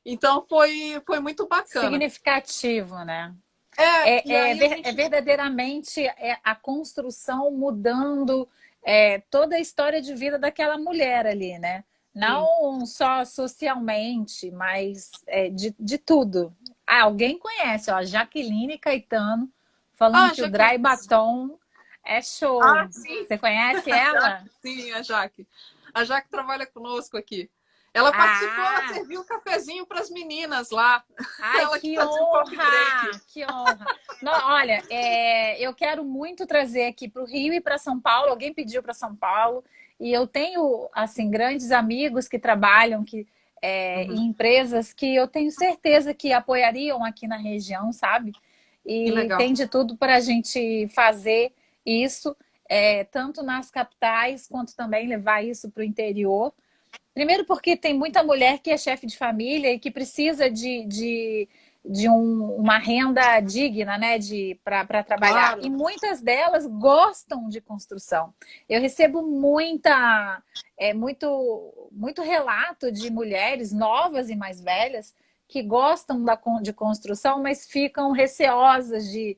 Então foi muito bacana. Significativo, né? E aí a É gente... verdadeiramente a construção mudando toda a história de vida daquela mulher ali, né? Sim. Não só socialmente, mas de tudo. Ah, alguém conhece, ó, Jaqueline Caetano, falando que o Jaqueline. dry batom é show. Sim. Você conhece A Jaque, ela? sim, a Jaque. A Jaque trabalha conosco aqui. Ela participou, ela Ah, serviu um cafezinho para as meninas lá. ai, Ela que que fazia o coffee break. honra! Que honra! Não, olha, eu quero muito trazer aqui para o Rio e para São Paulo. Alguém pediu para São Paulo e eu tenho assim grandes amigos que trabalham em Uhum. empresas que eu tenho certeza que apoiariam aqui na região, sabe? Que E legal. tem de tudo para a gente fazer isso, tanto nas capitais quanto também levar isso para o interior. Primeiro porque tem muita mulher que é chefe de família e que precisa de uma renda digna, né, para trabalhar. Claro. E muitas delas gostam de construção. Eu recebo muito relato de mulheres novas e mais velhas que gostam de construção, mas ficam receosas de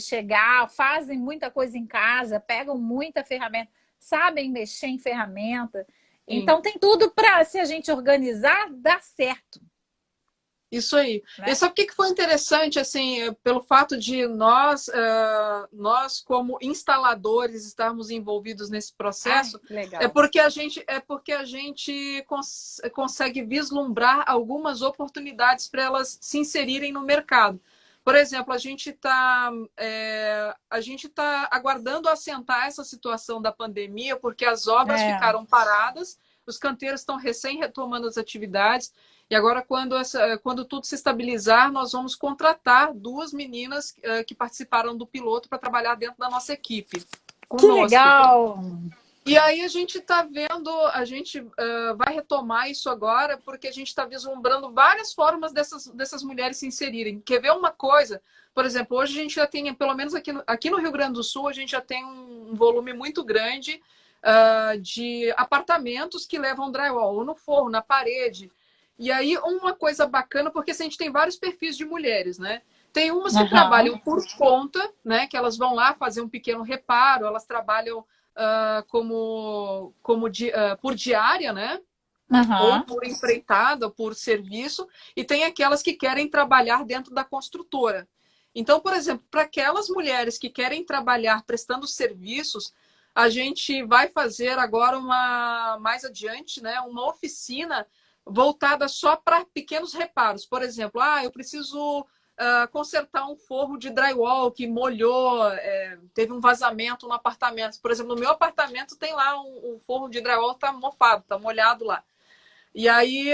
chegar, fazem muita coisa em casa, pegam muita ferramenta, sabem mexer em ferramenta. Sim. Então tem tudo para, se a gente organizar, dar certo. Isso aí. E Né? sabe o que foi interessante, assim, pelo fato de nós como instaladores estarmos envolvidos nesse Ai, processo, que legal. é porque a gente consegue vislumbrar algumas oportunidades para elas se inserirem no mercado. Por exemplo, a gente tá aguardando assentar essa situação da pandemia, porque as obras É. ficaram paradas, os canteiros estão recém retomando as atividades. E agora, quando tudo se estabilizar, nós vamos contratar duas meninas que participaram do piloto para trabalhar dentro da nossa equipe, Que conosco. legal! E aí a gente está vendo, a gente vai retomar isso agora, porque a gente está vislumbrando várias formas dessas mulheres se inserirem. Quer ver uma coisa? Por exemplo, hoje a gente já tem, pelo menos aqui no Rio Grande do Sul, a gente já tem um volume muito grande de apartamentos que levam drywall, ou no forro, na parede. E aí, uma coisa bacana, porque assim, a gente tem vários perfis de mulheres, né? Tem umas que Uhum. trabalham por conta, né? Que elas vão lá fazer um pequeno reparo, elas trabalham por diária, né? Ou Uhum. por empreitada, por serviço, e tem aquelas que querem trabalhar dentro da construtora. Então, por exemplo, para aquelas mulheres que querem trabalhar prestando serviços, a gente vai fazer agora mais adiante, né, uma oficina voltada só para pequenos reparos. Por exemplo, eu preciso consertar um forro de drywall que molhou, teve um vazamento no apartamento. Por exemplo, no meu apartamento tem lá um forro de drywall, tá mofado, tá molhado lá. E aí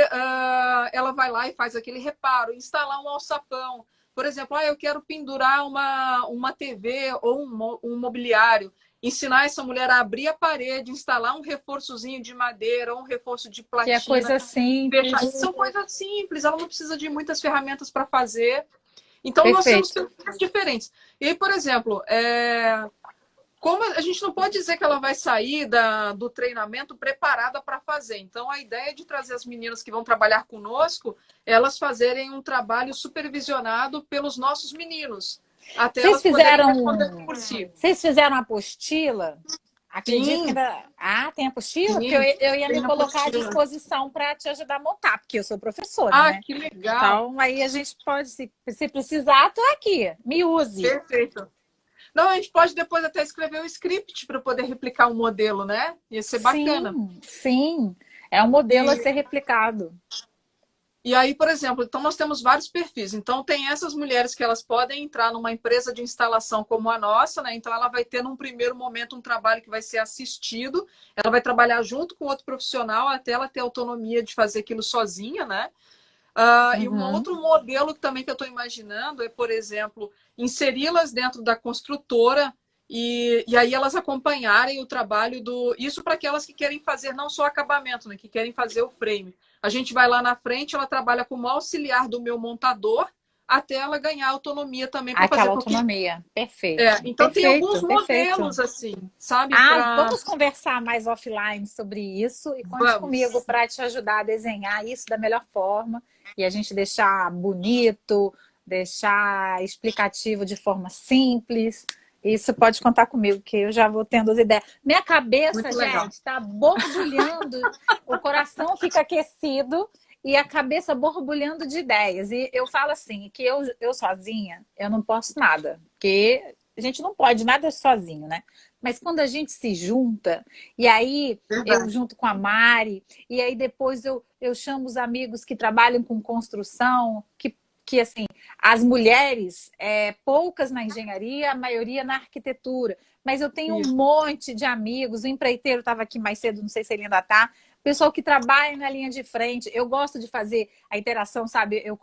ela vai lá e faz aquele reparo, instalar um alçapão. Por exemplo, eu quero pendurar uma TV ou um mobiliário. Ensinar essa mulher a abrir a parede, instalar um reforçozinho de madeira ou um reforço de Que é platina. coisa simples. São coisas simples, ela não precisa de muitas ferramentas para fazer. Então, nós temos Perfeito. perfis diferentes. E aí, por exemplo, como a gente não pode dizer que ela vai sair do treinamento preparada para fazer. Então, a ideia é de trazer as meninas que vão trabalhar conosco, elas fazerem um trabalho supervisionado pelos nossos meninos. Até Vocês elas poderem fizeram, responder por si. vocês fizeram apostila? Acredito que Sim, ainda. Ah, tem apostila? Porque sim, eu ia me tem colocar à apostila. disposição para te ajudar a montar, porque eu sou professora, Ah, né? que legal. Então, aí a gente pode, se precisar, tô aqui. Me use. Perfeito. Não, a gente pode depois até escrever um script para poder replicar um modelo, né? Ia ser bacana. Sim, sim. É um modelo a ser replicado. E aí, por exemplo, então nós temos vários perfis. Então, tem essas mulheres que elas podem entrar numa empresa de instalação como a nossa, né? Então, ela vai ter, num primeiro momento, um trabalho que vai ser assistido. Ela vai trabalhar junto com outro profissional até ela ter autonomia de fazer aquilo sozinha, né? E um Uhum. outro modelo também que eu estou imaginando é, por exemplo, inseri-las dentro da construtora e aí elas acompanharem o trabalho do. Isso para aquelas que querem fazer não só acabamento, né? Que querem fazer o frame. A gente vai lá na frente, ela trabalha como auxiliar do meu montador até ela ganhar autonomia também para fazer. Aquela Porque autonomia. Perfeito. então tem alguns Perfeito, perfeito. modelos assim, sabe? Ah, vamos conversar mais offline sobre isso e conte comigo Vamos. para te ajudar a desenhar isso da melhor forma e a gente deixar bonito, deixar explicativo de forma simples. Isso pode contar comigo, que eu já vou tendo as ideias. Minha cabeça, Muito legal. gente, está borbulhando, o coração fica aquecido e a cabeça borbulhando de ideias. E eu falo assim, que eu sozinha, eu não posso nada, porque a gente não pode nada sozinho, né? Mas quando a gente se junta, e aí eu Verdade. junto com a Mari, e aí depois eu chamo os amigos que trabalham com construção, que assim, as mulheres, poucas na engenharia, a maioria na arquitetura. Mas eu tenho um Isso. monte de amigos, o empreiteiro estava aqui mais cedo, não sei se ele ainda está, pessoal que trabalha na linha de frente. Eu gosto de fazer a interação, sabe? Eu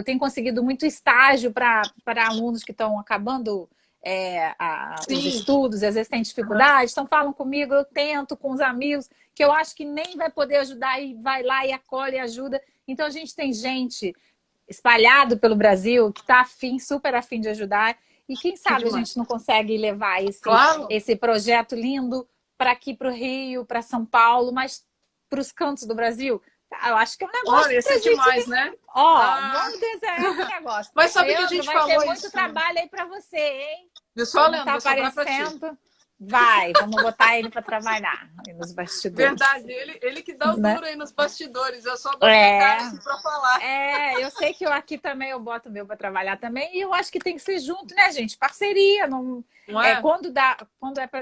tenho conseguido muito estágio para alunos que estão acabando os Sim. estudos, e às vezes têm dificuldade, então falam comigo, eu tento com os amigos, que eu acho que nem vai poder ajudar e vai lá e acolhe e ajuda. Então a gente tem gente espalhado pelo Brasil que está afim, super afim de ajudar. E quem sabe a gente não consegue levar Claro. esse projeto lindo para aqui, para o Rio, para São Paulo, mas para os cantos do Brasil. Eu acho que é um negócio Olha, esse para é a gente. demais, né? Vamos desenhar esse negócio. Mas sabe que a Leandro, gente vai ter falou muito isso? trabalho aí para você, hein? Viu só, Não Leandro? está Vai sobrar pra ti. aparecendo. Vai, vamos botar ele para trabalhar aí nos bastidores. Verdade, ele que dá o Né? duro aí nos bastidores. Eu só dou minha cara aqui pra falar. Eu sei que eu aqui também eu boto o meu para trabalhar também, e eu acho que tem que ser junto, né, gente? Parceria, não é?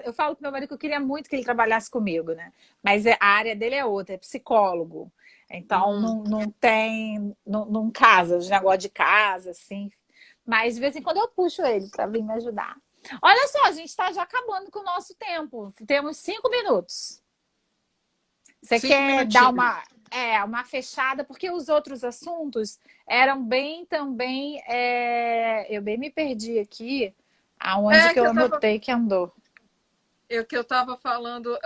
Eu falo pro meu marido que eu queria muito que ele trabalhasse comigo, né? Mas a área dele é outra, é psicólogo. Então não tem, não casa, de negócio de casa, assim. Mas de vez em quando eu puxo ele para vir me ajudar. Olha só, a gente está já acabando com o nosso tempo. Temos 5 minutos. Você 5 quer dar minutinhos. uma fechada? Porque os outros assuntos eram bem também. Eu bem me perdi aqui, aonde que eu anotei que andou. Que eu estava falando.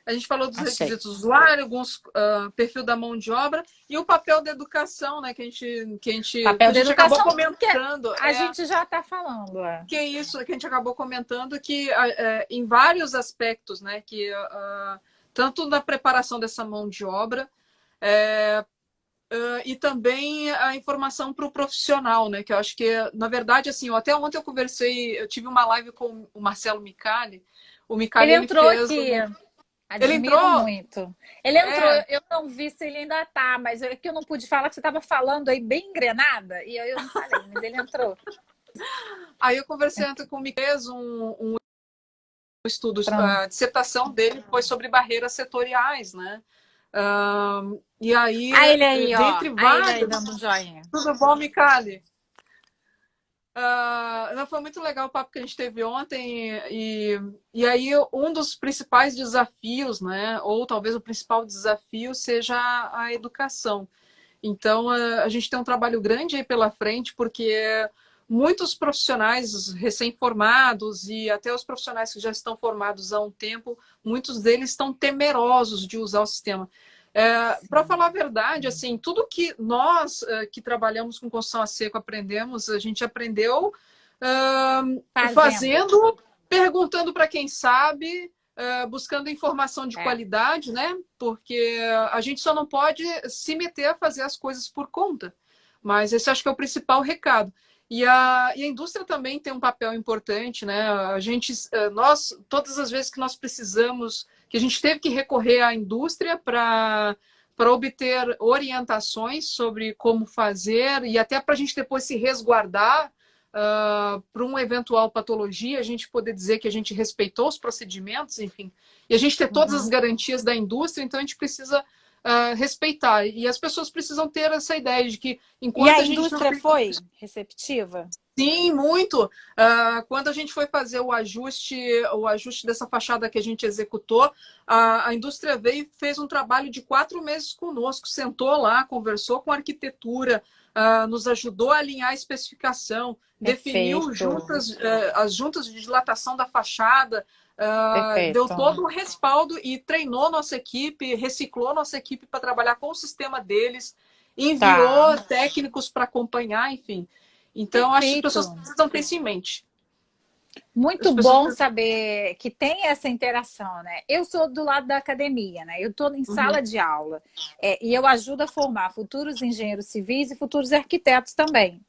A gente falou dos Achei. requisitos do usuário, alguns perfil da mão de obra e o papel da educação, né? Que a gente acabou comentando. A gente já está falando. Que é isso que a gente acabou comentando, que em vários aspectos, né? Que tanto na preparação dessa mão de obra e também a informação para o profissional, né? Que eu acho que, na verdade, assim, até ontem eu tive uma live com o Marcelo Micali. O Micali, ele entrou fez aqui. Ele entrou? Muito. Ele entrou, eu não vi se ele ainda tá, mas é que eu não pude falar, que você estava falando aí bem engrenada, e eu não falei, mas ele entrou. Aí eu conversei com o Micali, um estudo, a dissertação dele foi sobre barreiras setoriais, né? E aí, Ah, ele aí, ó. dentre Ah, ele aí vários... dando um joinha. Tudo bom, Micali? Não, foi muito legal o papo que a gente teve ontem, e aí um dos principais desafios, né, ou talvez o principal desafio seja a educação. Então, a gente tem um trabalho grande aí pela frente, porque muitos profissionais recém-formados e até os profissionais que já estão formados há um tempo, muitos deles estão temerosos de usar o sistema. Para falar a verdade, assim, tudo que nós que trabalhamos com construção a seco aprendemos, a gente aprendeu Fazendo. fazendo, perguntando para quem sabe, buscando informação de É. qualidade, né? Porque a gente só não pode se meter a fazer as coisas por conta. Mas esse acho que é o principal recado. E a indústria também tem um papel importante, né? Nós, todas as vezes que nós precisamos, que a gente teve que recorrer à indústria para obter orientações sobre como fazer e até para a gente depois se resguardar para uma eventual patologia, a gente poder dizer que a gente respeitou os procedimentos, enfim, e a gente ter todas as garantias da indústria, então a gente precisa respeitar. E as pessoas precisam ter essa ideia de que E enquanto a a gente não indústria tem... foi receptiva? Sim, muito. Quando a gente foi fazer o ajuste dessa fachada que a gente executou, a indústria veio e fez um trabalho de 4 meses conosco, sentou lá, conversou com a arquitetura, nos ajudou a alinhar a especificação, definiu Perfeito. as juntas de dilatação da fachada, deu Perfeito. todo o respaldo e treinou nossa equipe, reciclou nossa equipe para trabalhar com o sistema deles, Tá. enviou técnicos para acompanhar, enfim. Então, acho que as pessoas Perfeito. precisam ter isso em mente. As Muito pessoas bom precisam... saber que tem essa interação, né? Eu sou do lado da academia, né? Eu estou em sala Uhum, de aula e eu ajudo a formar futuros engenheiros civis e futuros arquitetos também.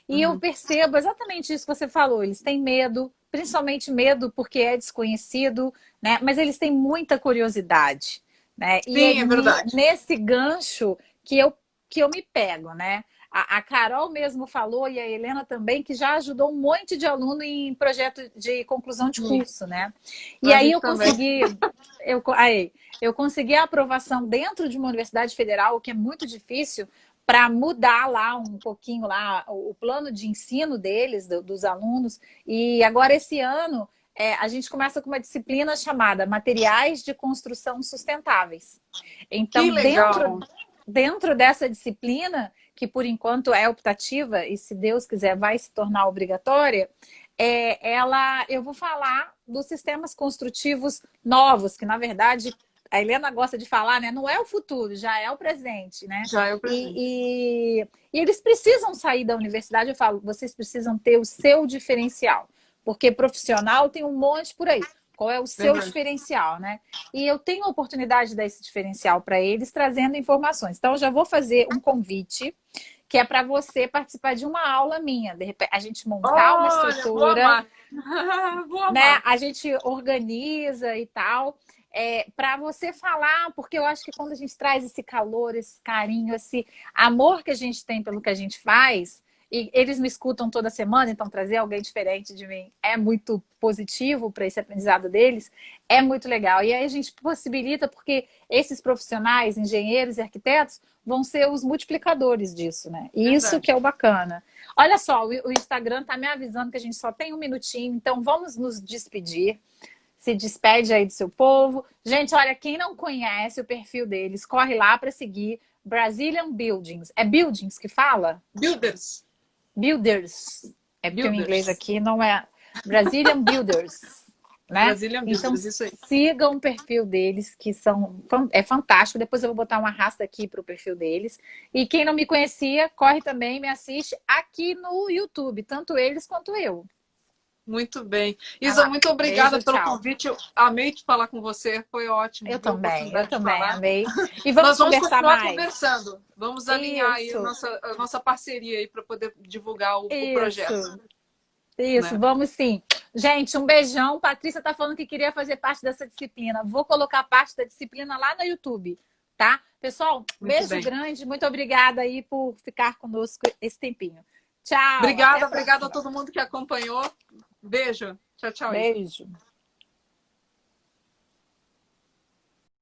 E eu uhum. percebo exatamente isso que você falou. Eles têm medo, principalmente medo porque é desconhecido, né? Mas eles têm muita curiosidade, né? E é Sim, é verdade. nesse gancho que eu me pego, né? A Carol mesmo falou, e a Helena também, que já ajudou um monte de aluno em projeto de conclusão de Sim, curso, né? E a aí gente também. eu consegui a aprovação dentro de uma universidade federal, o que é muito difícil, para mudar lá um pouquinho lá o plano de ensino deles, dos alunos. E agora, esse ano, a gente começa com uma disciplina chamada Materiais de Construção Sustentáveis. Que Então, legal. dentro dessa disciplina, que por enquanto é optativa e se Deus quiser vai se tornar obrigatória, eu vou falar dos sistemas construtivos novos, que na verdade a Helena gosta de falar, né? Não é o futuro, já é o presente, né? Já é o presente. E eles precisam sair da universidade, eu falo, vocês precisam ter o seu diferencial, porque profissional tem um monte por aí. Qual é o seu Verdade. diferencial, né? E eu tenho a oportunidade de dar esse diferencial para eles, trazendo informações. Então, eu já vou fazer um convite, que é para você participar de uma aula minha. De repente, a gente montar uma Olha, vou estrutura, amar. Vou né? amar. A gente organiza e tal. Para você falar, porque eu acho que quando a gente traz esse calor, esse carinho, esse amor que a gente tem pelo que a gente faz, e eles me escutam toda semana, então trazer alguém diferente de mim é muito positivo para esse aprendizado deles, é muito legal. E aí a gente possibilita, porque esses profissionais, engenheiros e arquitetos, vão ser os multiplicadores disso, né? E isso que Verdade. é o bacana. Olha só, o Instagram está me avisando que a gente só tem um minutinho, então vamos nos despedir. Se despede aí do seu povo. Gente, olha, quem não conhece o perfil deles, corre lá para seguir Brazilian Buildings. É Buildings que fala? Builders. Builders. É porque o inglês Builders. aqui não é Brazilian Builders, né? Brazilian Então Builders, isso aí. sigam o perfil deles, que é fantástico. Depois eu vou botar uma arrasta aqui para o perfil deles. E quem não me conhecia, corre também, me assiste aqui no YouTube, tanto eles quanto eu. Muito bem. Vai Isa, lá. muito obrigada Beijo, pelo tchau. convite. Eu amei de falar com você. Foi ótimo ter a Eu oportunidade de também falar. amei. E Nós vamos vamos conversar continuar mais. conversando. Vamos alinhar aí Isso, a nossa parceria aí para poder divulgar o projeto. isso, isso, Né? vamos sim. Gente, um beijão. Patrícia tá falando que queria fazer parte dessa disciplina. Vou colocar parte da disciplina lá no YouTube, tá? Pessoal, Muito beijo bem. grande. Muito obrigada aí por ficar conosco esse tempinho. Tchau, até a Obrigada a próxima. todo mundo que acompanhou. Beijo. Tchau, tchau, Isa. Beijo.